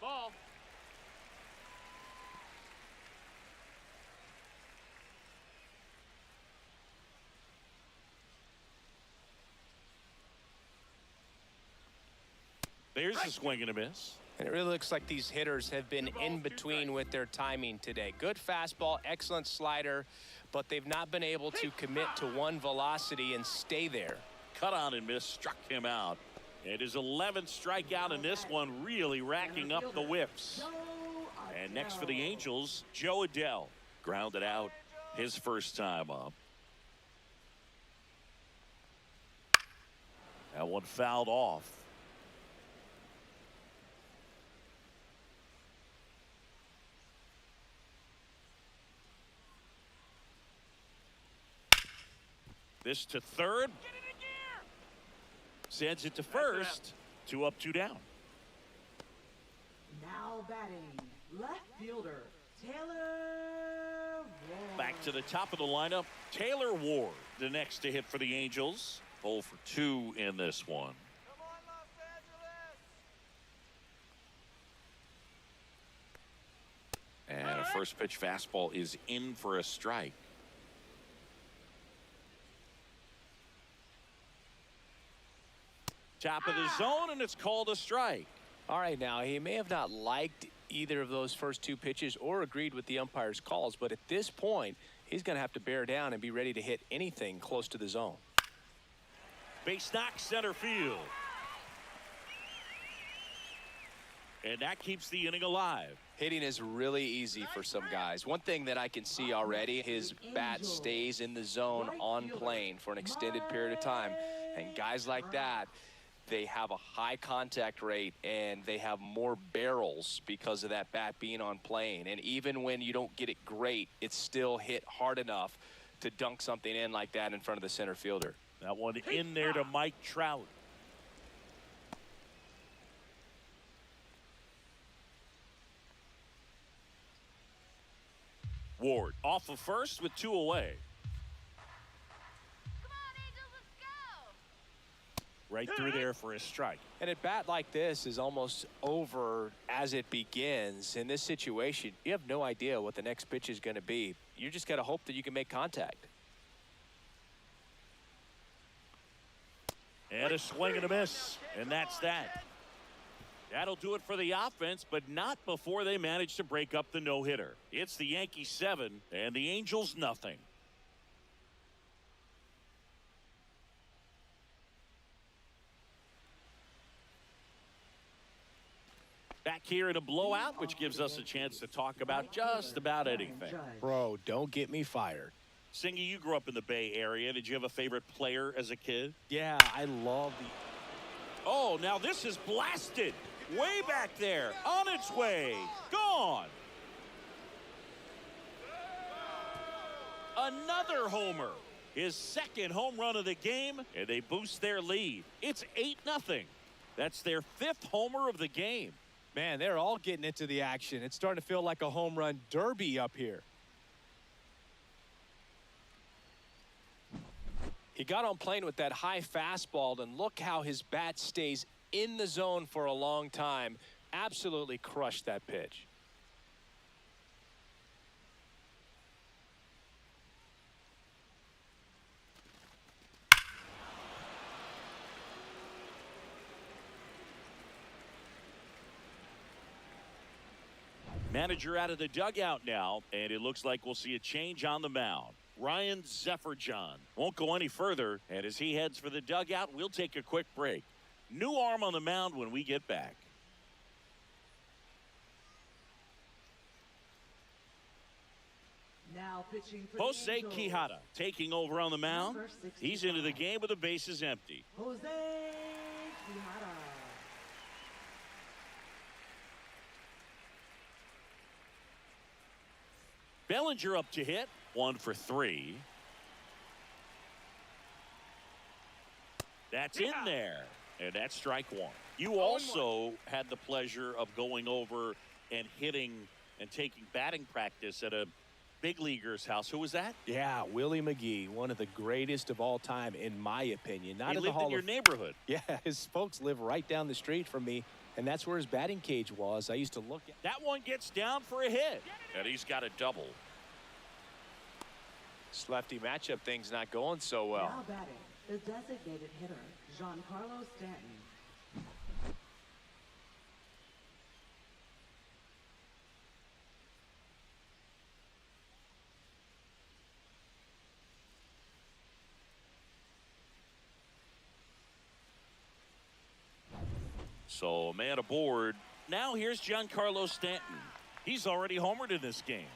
Ball. There's a swing and a miss. And it really looks like these hitters have been in between with their timing today. Good fastball, excellent slider, but they've not been able to commit to one velocity and stay there. Cut on and miss, struck him out. And his 11th strikeout in this one, really racking up the whiffs. And next for the Angels, Joe Adell. Grounded out his first time up. That one fouled off. This to third. Sends it to first. 2 up, 2 down. Now batting, left fielder, Taylor Ward. Back to the top of the lineup, Taylor Ward, the next to hit for the Angels. 0 for 2 in this one. Come on, Los Angeles. And a first pitch fastball is in for a strike. Top of the zone, and it's called a strike. All right, now he may have not liked either of those first 2 pitches or agreed with the umpire's calls, but at this point, he's going to have to bear down and be ready to hit anything close to the zone. Base knock, center field. And that keeps the inning alive. Hitting is really easy for some guys. One thing that I can see already, his bat stays in the zone on plane for an extended period of time. And guys like that, they have a high contact rate and they have more barrels because of that bat being on plane. And even when you don't get it great, it's still hit hard enough to dunk something in like that in front of the center fielder. That one in there to Mike Trout. Ward off of first with 2 away. Come on, Angels, let's go. Right through there for a strike. And a bat like this is almost over as it begins. In this situation, you have no idea what the next pitch is going to be. You just got to hope that you can make contact. And a swing and a miss. And that's that. That'll do it for the offense, but not before they manage to break up the no-hitter. It's the Yankees 7 and the Angels nothing. Back here in a blowout, which gives us a chance to talk about just about anything. Bro, don't get me fired. Singy, you grew up in the Bay Area. Did you have a favorite player as a kid? Yeah, I love the... Oh, now this is blasted. Way back there. On its way. Gone. Another homer. His second home run of the game, and they boost their lead. It's 8-0. That's their 5th homer of the game. Man, they're all getting into the action. It's starting to feel like a home run derby up here. He got on plane with that high fastball, and look how his bat stays in the zone for a long time. Absolutely crushed that pitch. Manager out of the dugout now, and it looks like we'll see a change on the mound. Ryan Zefferjohn won't go any further, and as he heads for the dugout, we'll take a quick break. New arm on the mound when we get back. Now pitching for Jose the Angels, Quijada taking over on the mound. He's into the game with the bases empty. Jose Quijada. Bellinger up to hit. 1 for 3. That's in there. And that's strike 1. You also had the pleasure of going over and hitting and taking batting practice at a big leaguer's house. Who was that? Yeah, Willie McGee, one of the greatest of all time, in my opinion. Not He in the lived Hall in your of... neighborhood. Yeah, his folks live right down the street from me, and that's where his batting cage was. I used to look at... That one gets down for a hit. And he's got a double. This lefty matchup thing's not going so well. Now batting, the designated hitter, Giancarlo Stanton. So a man aboard. Now here's Giancarlo Stanton. He's already homered in this game.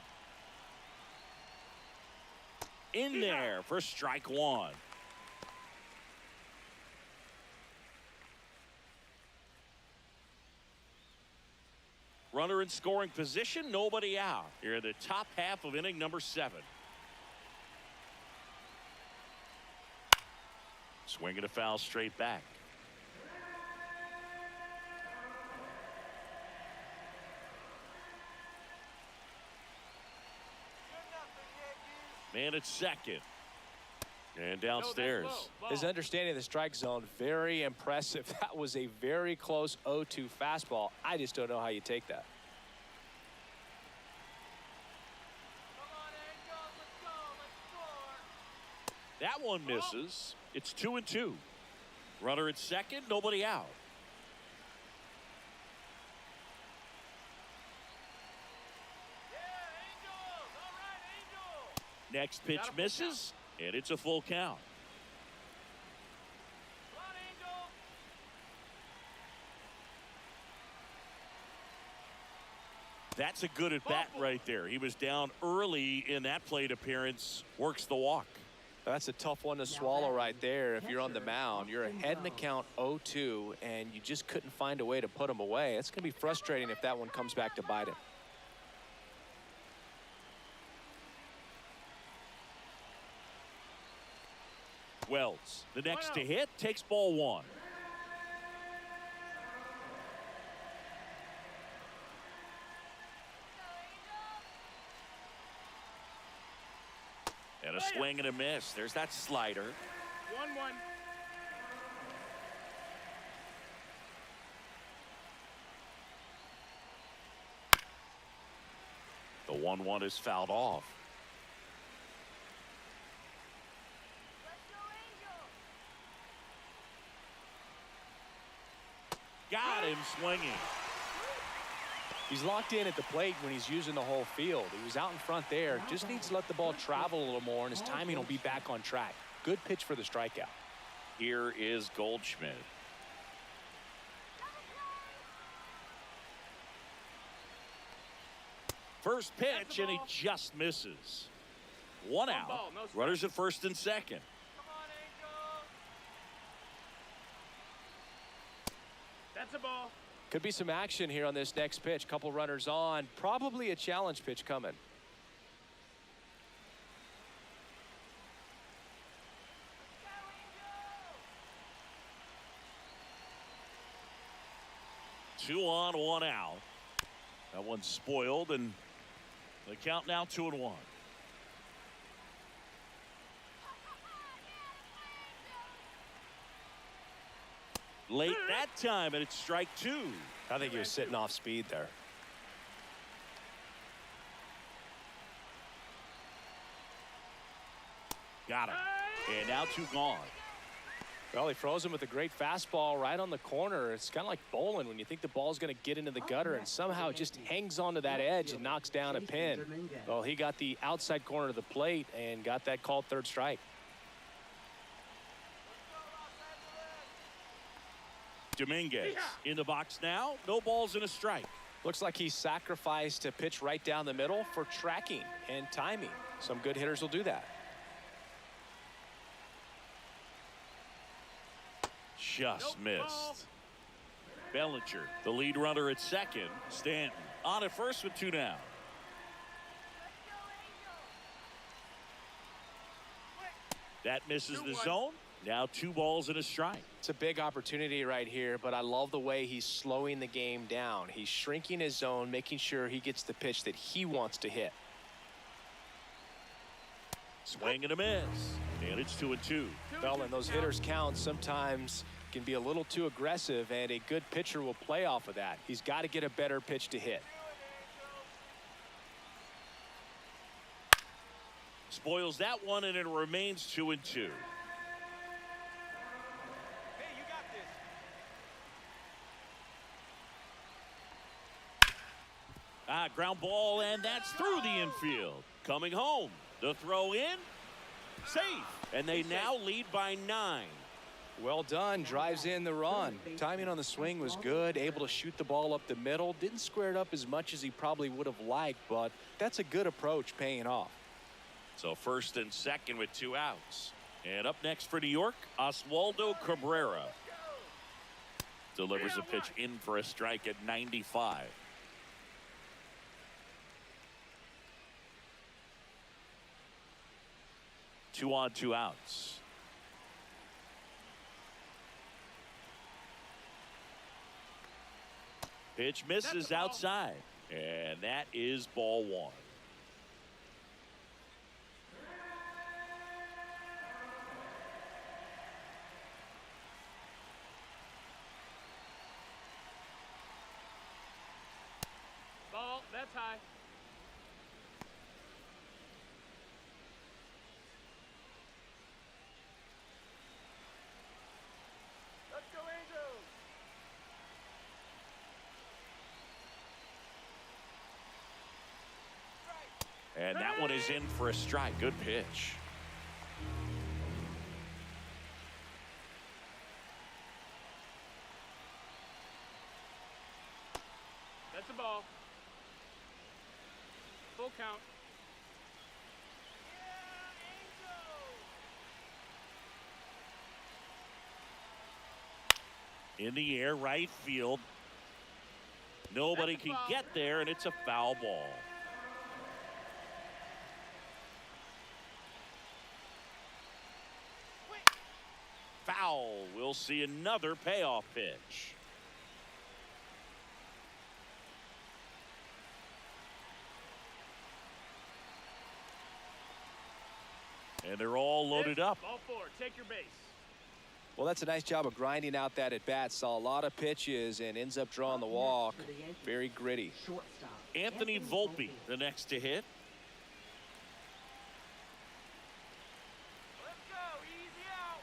In there for strike 1. Runner in scoring position, nobody out. Here in the top half of inning number 7. Swinging a foul straight back. Man at second. And downstairs. His understanding of the strike zone, very impressive. That was a very close 0-2 fastball. I just don't know how you take that. That one misses. It's 2-2. Runner at second, nobody out. Next pitch misses, and it's a full count. That's a good at bat right there. He was down early in that plate appearance, works the walk. That's a tough one to swallow right there. If you're on the mound, you're ahead in the count 0-2, and you just couldn't find a way to put him away. It's going to be frustrating if that one comes back to bite him. Wells, the next to hit, takes ball one. And a swing and a miss. There's that slider. 1-1. The 1-1 is fouled off. Got him swinging. He's locked in at the plate when he's using the whole field. He was out in front there. Just needs to let the ball travel a little more, and his timing will be back on track. Good pitch for the strikeout. Here is Goldschmidt. First pitch, and he just misses. One out. ball, no strike. Runners at first and second. That's a ball. Could be some action here on this next pitch. Couple runners on. Probably a challenge pitch coming. Two on, one out. That one's spoiled, and the count now 2-1. Late that time, and it's strike two. I think he was sitting off speed there. Got him. And now two gone. Well, he froze him with a great fastball right on the corner. It's kind of like bowling when you think the ball's going to get into the gutter, and somehow it just hangs onto that edge and knocks down a pin. Well, he got the outside corner of the plate and got that called third strike. Dominguez in the box now. No balls and a strike. Looks like he sacrificed a pitch right down the middle for tracking and timing. Some good hitters will do that. Just missed. Bellinger, the lead runner at second. Stanton on at first with two down. That misses the zone. Now two balls and a strike. It's a big opportunity right here, but I love the way he's slowing the game down. He's shrinking his zone, making sure he gets the pitch that he wants to hit. Swing and a miss. And it's 2-2. Well, and those hitters count sometimes can be a little too aggressive, and a good pitcher will play off of that. He's got to get a better pitch to hit. Spoils that one, and it remains 2-2. Ground ball, and that's through the infield. Coming home. The throw in. Safe. And they now lead by 9. Well done. Drives in the run. Timing on the swing was good. Able to shoot the ball up the middle. Didn't square it up as much as he probably would have liked, but that's a good approach paying off. So first and second with two outs. And up next for New York, Oswaldo Cabrera. Delivers a pitch in for a strike at 95. Two on, two outs. Pitch misses outside. And that is ball one. Ball, that's high. Let's go, Angels. And that one is in for a strike. Good pitch. That's a ball. Full count. In the air, right field. Nobody can get there, and it's a foul ball. Foul. We'll see another payoff pitch. And they're all loaded up. Ball four. Take your base. Well, that's a nice job of grinding out that at bat. Saw a lot of pitches and ends up drawing the walk. Very gritty. Shortstop. Anthony Volpe, the next to hit. Let's go. Easy out.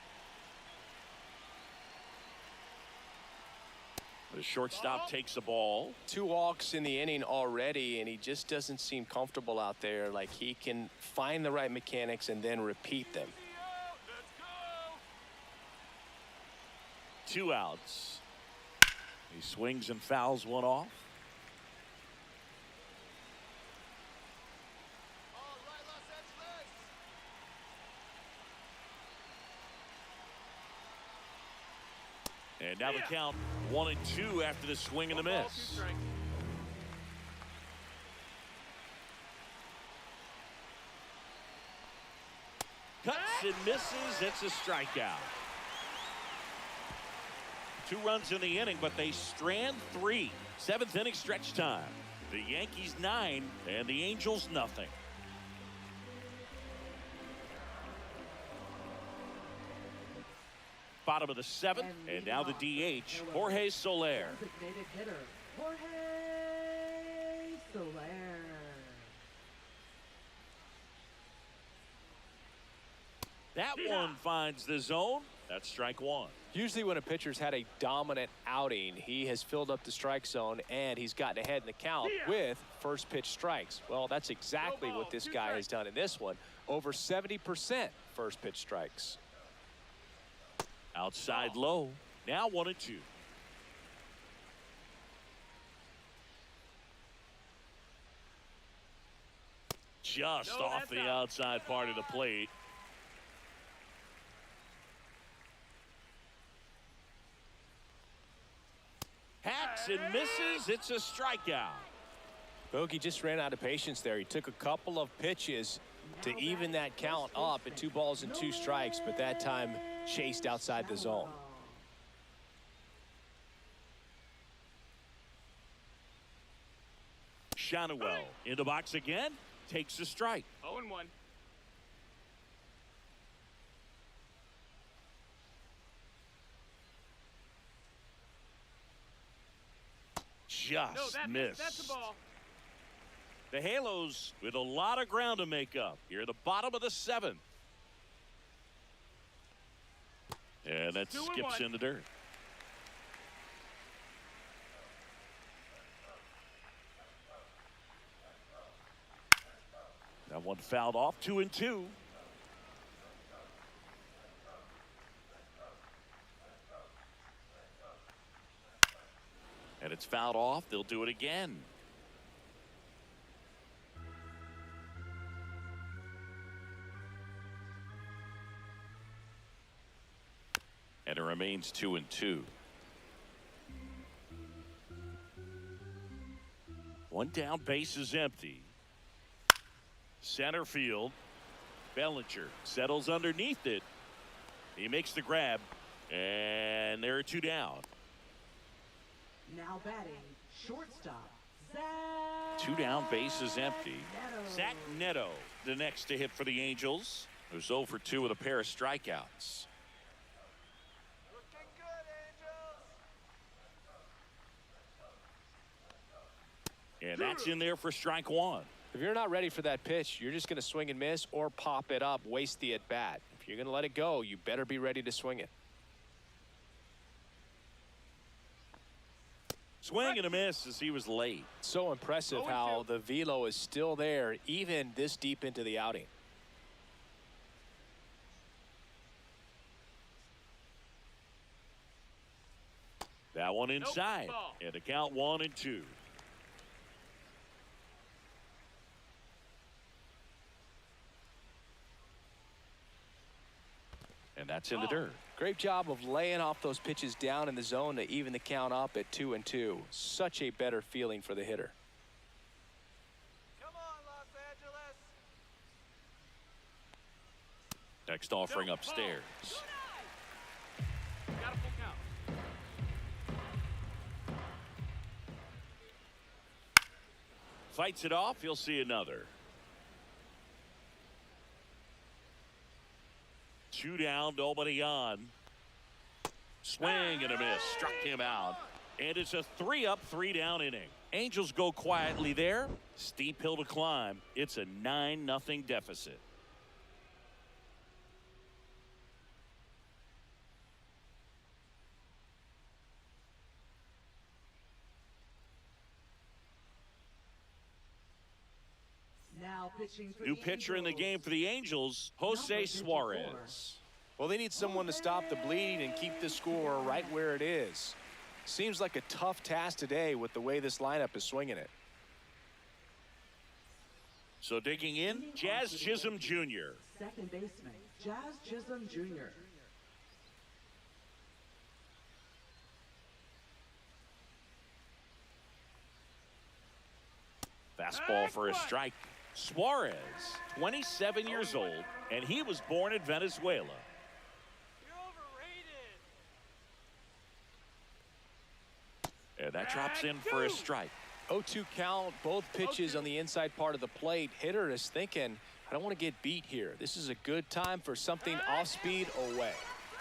The shortstop takes the ball. 2 walks in the inning already, and he just doesn't seem comfortable out there. Like he can find the right mechanics and then repeat them. Easy out. Let's go. 2 outs. He swings and fouls one off. All right, Los Angeles. And now the count 1-2 after the swing and the One ball, 2 miss. strikes. Cuts and misses. It's a strikeout. 2 runs in the inning, but they strand 3. 7th inning stretch time. The Yankees 9 and the Angels nothing. Bottom of the 7th, and now the DH, Jorge Soler. Designated hitter, Jorge Soler. That one finds the zone. That's strike 1. Usually when a pitcher's had a dominant outing, he has filled up the strike zone and he's gotten ahead in the count with first pitch strikes. Well, that's exactly what this guy has done in this one. Over 70% first pitch strikes. Outside low. Now 1-2. Just No, off that's the out. outside part of the plate. Hacks and misses. It's a strikeout. Bogey just ran out of patience there. He took a couple of pitches to even that count up at 2 balls and 2 strikes, but that time chased outside the zone. Shanawell in the box again. Takes a strike. 0-1. Just No, missed. that's a ball. The Halos with a lot of ground to make up. Here at the bottom of the 7th. And that 2-1. skips in the dirt. That one fouled off. 2-2. And it's fouled off. They'll do it again. And it remains 2-2. One down, base is empty. Center field. Bellinger settles underneath it. He makes the grab. And there are 2 down. Now batting, shortstop, Zach. 2 down, bases empty. Neto. Zach Neto, the next to hit for the Angels, who's 0 for 2 with a pair of strikeouts. Looking good, Angels. And that's in there for strike 1. If you're not ready for that pitch, you're just going to swing and miss or pop it up, waste the at-bat. If you're going to let it go, you better be ready to swing it. Swing and a miss as he was late. So impressive how the velo is still there even this deep into the outing. That one inside. Ball. And the count 1-2. And that's in the dirt. Great job of laying off those pitches down in the zone to even the count up at 2-2. Such a better feeling for the hitter. Come on, Los Angeles. Next offering upstairs. Got a full count. Fights it off. He'll see another. 2 down, nobody on. Swing and a miss. Struck him out. And it's a 3-up, 3-down inning. Angels go quietly there. Steep hill to climb. It's a 9-0 deficit. Now pitching for New the pitcher in the Angels. game for the Angels, Jose Number 54. Suarez. Well, they need someone to stop the bleeding and keep the score right where it is. Seems like a tough task today with the way this lineup is swinging it. So digging in, Jazz Chisholm Jr. Second baseman, Jazz Chisholm Jr. Fastball for a strike. Suarez, 27 years old, and he was born in Venezuela. You're overrated. And that drops in for a strike. 0-2 count, both pitches on the inside part of the plate. Hitter is thinking, I don't want to get beat here. This is a good time for something off speed away.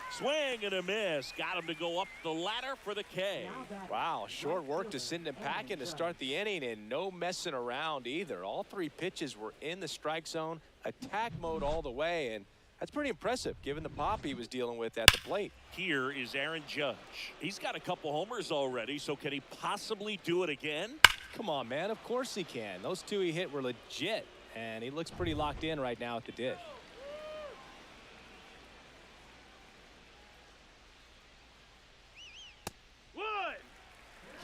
Swing and a miss. Got him to go up the ladder for the K. Wow, short work to send him packing to start the inning and no messing around either. All 3 pitches were in the strike zone, attack mode all the way, and that's pretty impressive given the pop he was dealing with at the plate. Here is Aaron Judge. He's got a couple homers already, so can he possibly do it again? Come on, man, of course he can. Those 2 he hit were legit, and he looks pretty locked in right now at the dish.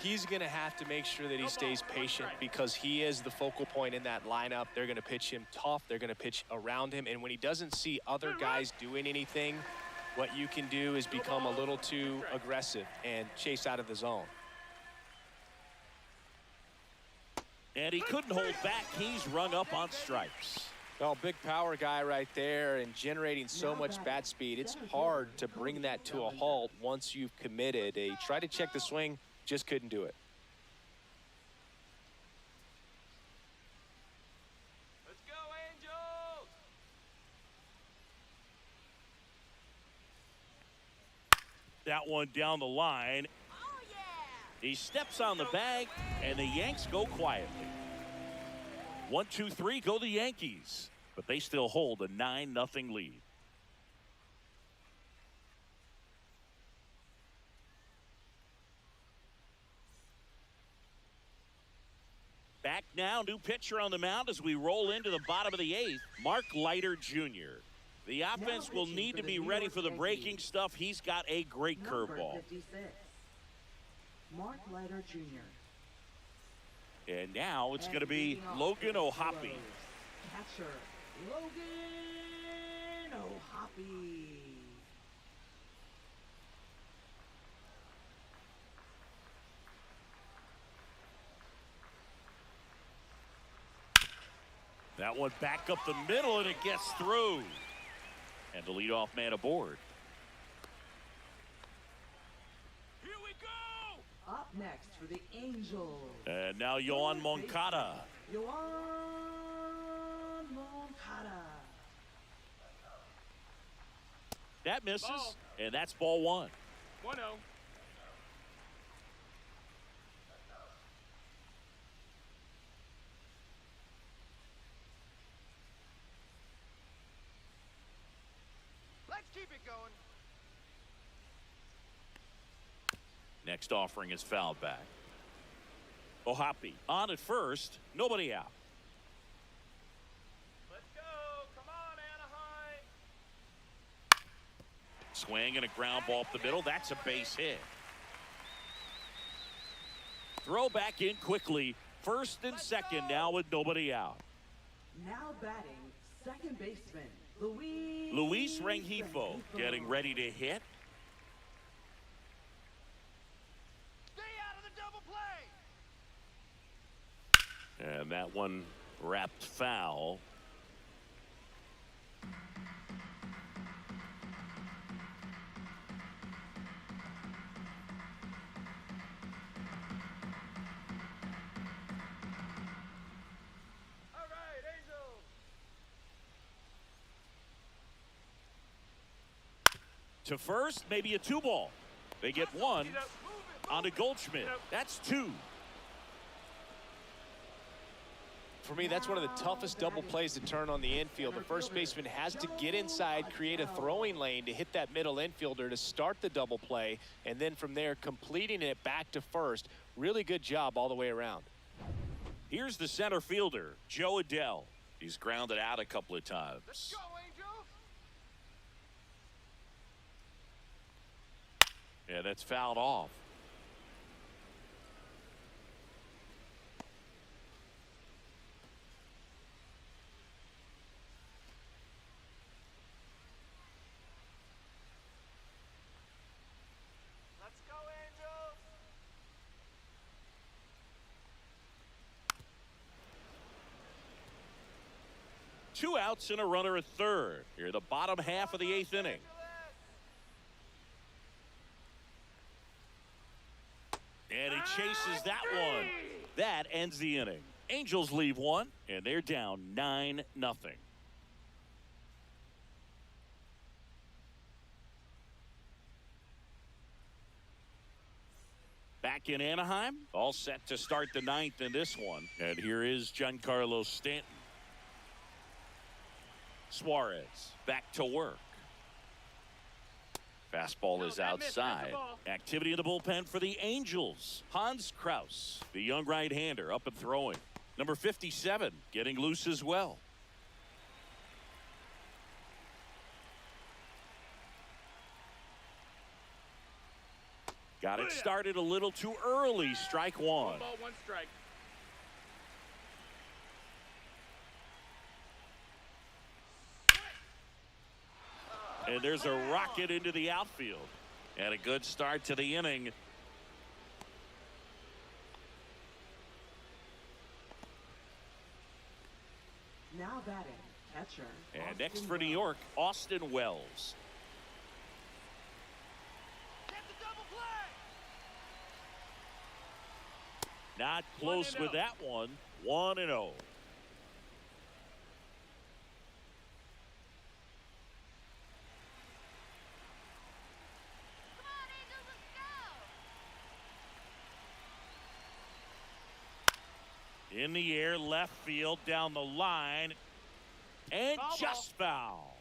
He's going to have to make sure that he stays patient because he is the focal point in that lineup. They're going to pitch him tough. They're going to pitch around him. And when he doesn't see other guys doing anything, what you can do is become a little too aggressive and chase out of the zone. And he couldn't hold back. He's rung up on strikes. Well, big power guy right there and generating so much bat speed. It's hard to bring that to a halt once you've committed. He tried to check the swing. Just couldn't do it. Let's go, Angels! That one down the line. Oh, yeah. He steps on the bag, and the Yanks go quietly. 1-2-3 go the Yankees, but they still hold a 9-0 lead. Back now, new pitcher on the mound as we roll into the bottom of the 8th, Mark Leiter Jr. The offense will need to be ready for the breaking stuff. He's got a great Number curveball. 56, Mark Leiter Jr. And now it's And going to be leading off Logan the O'Hoppe. Swallows, Catcher, Logan O'Hoppe. That one back up the middle, and it gets through. And the leadoff man aboard. Here we go! Up Next for the Angels. And now Yohan Moncada. Yohan Moncada. That misses, Ball. and that's ball one. 1-0. Let's keep it going. Next offering is fouled back. Ohapi on at first, nobody out. Let's go. Come on, Anaheim. Swing and a ground ball up the middle. That's a base hit. Throw back in quickly. First and second now with nobody out. Now batting, second baseman, Luis. Luis Rengifo getting ready to hit. Stay out of the double play. And that one wrapped foul. All right, Angels. To first, maybe a 2-ball. They get one Move it, on to Goldschmidt. That's 2. For me, that's one of the toughest double plays to turn on the infield. The first baseman has to get inside, create a throwing lane to hit that middle infielder to start the double play, and then from there, completing it back to first. Really good job all the way around. Here's the center fielder, Joe Adell. He's grounded out a couple of times. Let's go, Angels. Yeah, that's fouled off. Let's go, Angels. Two outs and a runner at third. Here, the bottom half of the 8th inning. And he chases that one. That ends the inning. Angels leave one, and they're down 9-0. Back in Anaheim, all set to start the 9th in this one. And here is Giancarlo Stanton. Suarez back to work. Fastball is that missed. That's outside. a ball. Activity in the bullpen for the Angels. Hans Kraus, the young right-hander, up and throwing. Number 57, getting loose as well. Got it started a little too early. Strike one. 1 ball, 1 strike. And there's a rocket into the outfield. And a good start to the inning. Now batting, catcher. And next Austin for New Wells. York, Austin Wells. Get the double play. Not close 1-0. with that one. 1-0. Come on, Angels, let's go! In the air, left field, down the line, and Foul ball. just foul.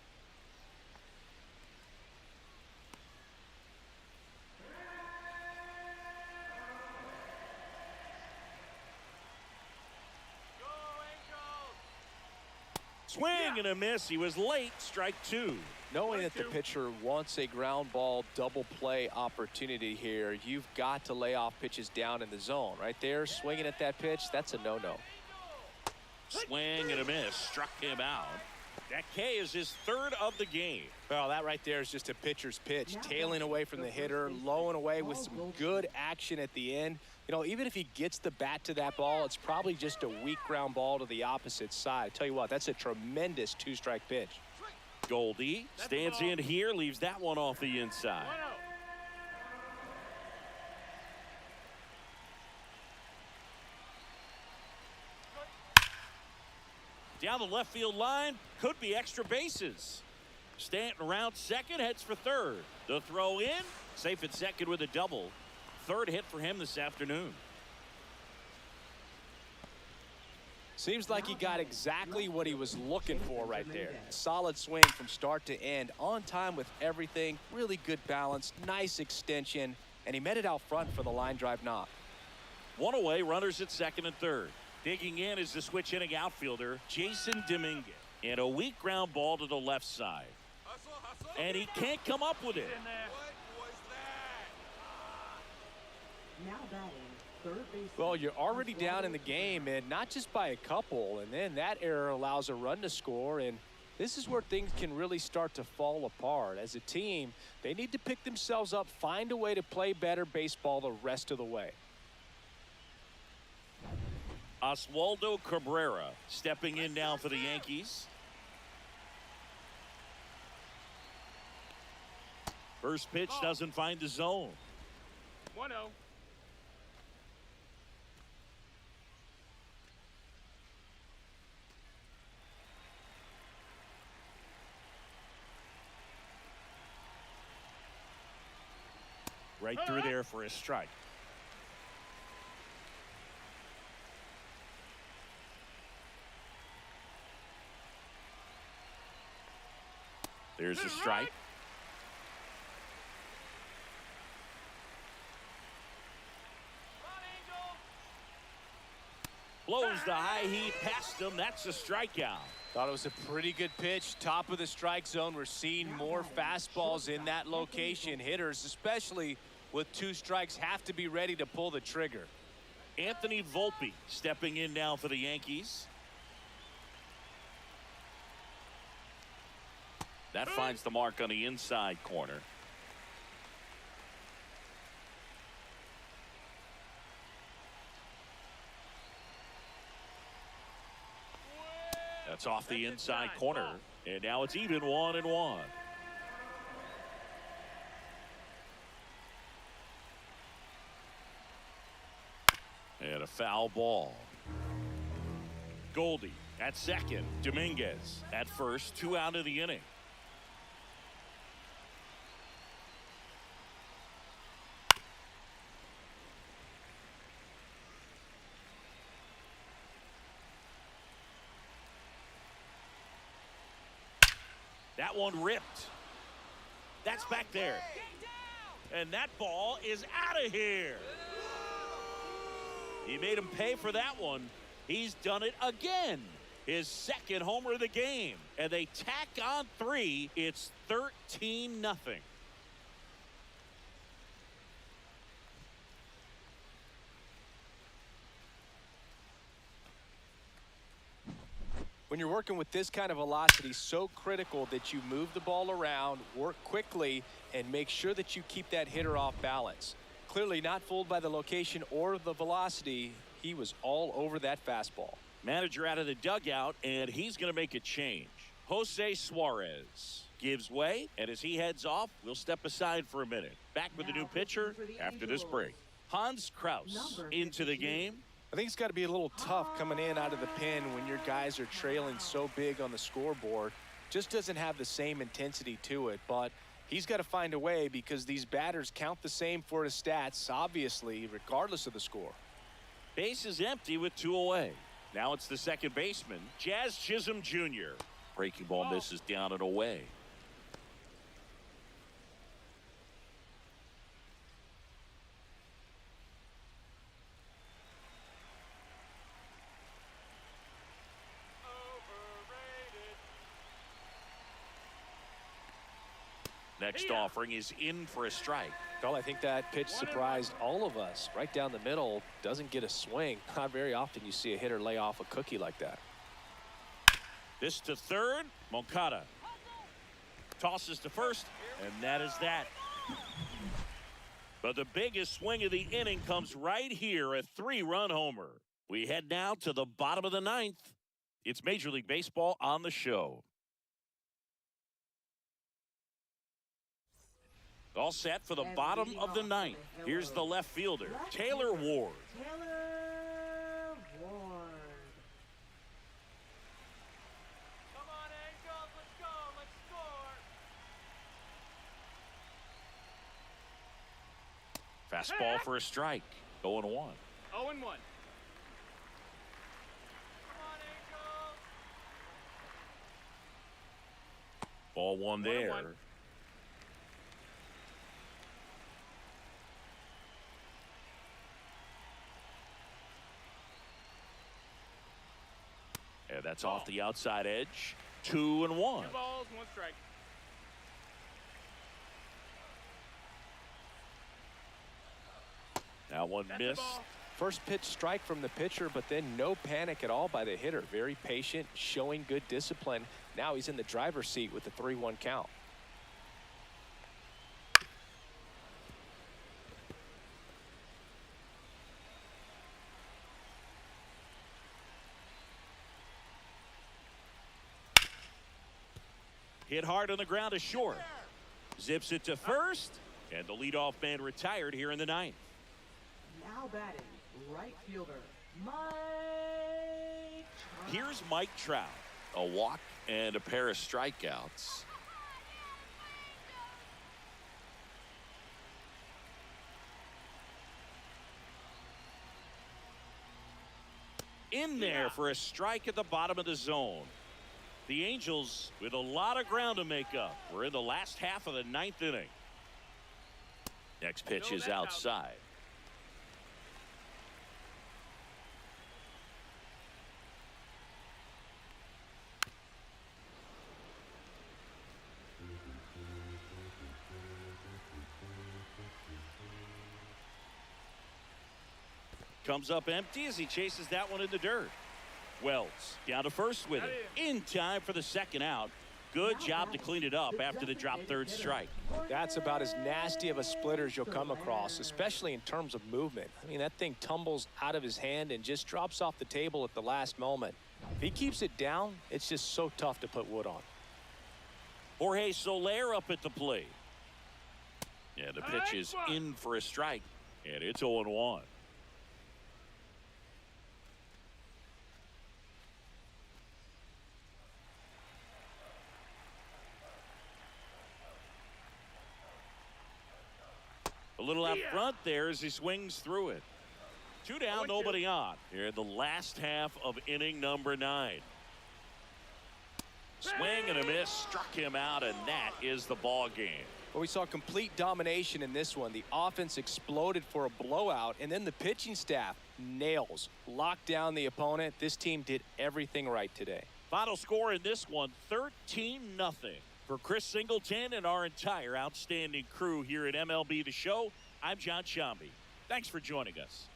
Go, Angels. Swing and a miss. He was late. Strike two. Knowing that the 1-2. pitcher wants a ground ball double play opportunity here, you've got to lay off pitches down in the zone. Right there, swinging at that pitch, that's a no-no. Swing and a miss. Struck him out. That K is his third of the game. Well, that right there is just a pitcher's pitch, tailing away from the hitter, low and away with some good action at the end. You know, even if he gets the bat to that ball, it's probably just a weak ground ball to the opposite side. I tell you what, that's a tremendous two-strike pitch. Goldie stands in here, leaves that one off the inside. 1-0. Down the left field line, could be extra bases. Stanton around second, heads for third. The throw in, safe at second with a double. Third hit for him this afternoon. Seems like he got exactly what he was looking for right there. Solid swing from start to end, on time with everything, really good balance, nice extension, and he met it out front for the line drive knock. One away, runners at second and third. Digging in is the switch inning outfielder, Jason Dominguez. And a weak ground ball to the left side. And he can't come up with it. Now batting, third base. Well, you're already down in the game, and not just by a couple, and then that error allows a run to score, and this is where things can really start to fall apart. As a team, they need to pick themselves up, find a way to play better baseball the rest of the way. Oswaldo Cabrera stepping in now for the Yankees. First pitch doesn't find the zone. 1-0. Right through there for a strike. There's a strike. Blows the high heat past him. That's a strikeout. Thought it was a pretty good pitch. Top of the strike zone. We're seeing more fastballs in that location. Hitters, especially with 2 strikes, have to be ready to pull the trigger. Anthony Volpe stepping in now for the Yankees. That finds the mark on the inside corner. That's off the inside corner. And now it's even 1-1. And a foul ball. Goldie at second. Dominguez at first. 2 out of the inning. That one ripped. That's back there. And that ball is out of here. He made him pay for that one. He's done it again. His second homer of the game. And they tack on 3. It's 13-0. When you're working with this kind of velocity, so critical that you move the ball around, work quickly, and make sure that you keep that hitter off balance. Clearly not fooled by the location or the velocity. He was all over that fastball. Manager out of the dugout, and he's going to make a change. Jose Suarez gives way, and as he heads off, we'll step aside for a minute. Back with the new pitcher after this break. Hans Kraus into the game. I think it's got to be a little tough coming in out of the pen when your guys are trailing so big on the scoreboard. Just doesn't have the same intensity to it, but he's got to find a way because these batters count the same for his stats, obviously, regardless of the score. Base is empty with 2 away. Now it's the second baseman, Jazz Chisholm Jr. Breaking ball misses down and away. Next offering is in for a strike. Well, I think that pitch surprised all of us. Right down the middle, doesn't get a swing. Not very often you see a hitter lay off a cookie like that. This to third. Moncada tosses to first, and that is that. But the biggest swing of the inning comes right here, a 3-run homer. We head now to the bottom of the 9th. It's Major League Baseball on the show. All set for the bottom of the 9th. Here's the left fielder, Taylor Ward. Taylor Ward. Fastball for a strike. 0-1. 0-1. Come on, Angels. Ball one there. 1-1. And that's off the outside edge. 2-1. 2 balls, 1 strike. Now one That's the missed. ball. First pitch strike from the pitcher, but then no panic at all by the hitter. Very patient, showing good discipline. Now he's in the driver's seat with the 3-1 count. Hit hard on the ground to short. Zips it to first. And the leadoff man retired here in the 9th. Now batting, right fielder, Mike Trout. Here's Mike Trout. A walk and a pair of strikeouts. In there for a strike at the bottom of the zone. The Angels with a lot of ground to make up. We're in the last half of the 9th inning. Next pitch No, is that's out. outside. Comes up empty as he chases that one in the dirt. Wells down to first with it. In time for the second out. Good job to clean it up after the drop third strike. That's about as nasty of a splitter as you'll come across, especially in terms of movement. I mean, that thing tumbles out of his hand and just drops off the table at the last moment. If he keeps it down, it's just so tough to put wood on. Jorge Soler up at the plate. And the pitch is in for a strike. And it's 0-1. A little out front there as he swings through it. 2 down, nobody on. Here in the last half of inning number 9. Swing and a miss, struck him out, and that is the ball game. Well, we saw complete domination in this one. The offense exploded for a blowout, and then the pitching staff nails, locked down the opponent. This team did everything right today. Final score in this one, 13-0. For Chris Singleton and our entire outstanding crew here at MLB The Show, I'm John Shambi. Thanks for joining us.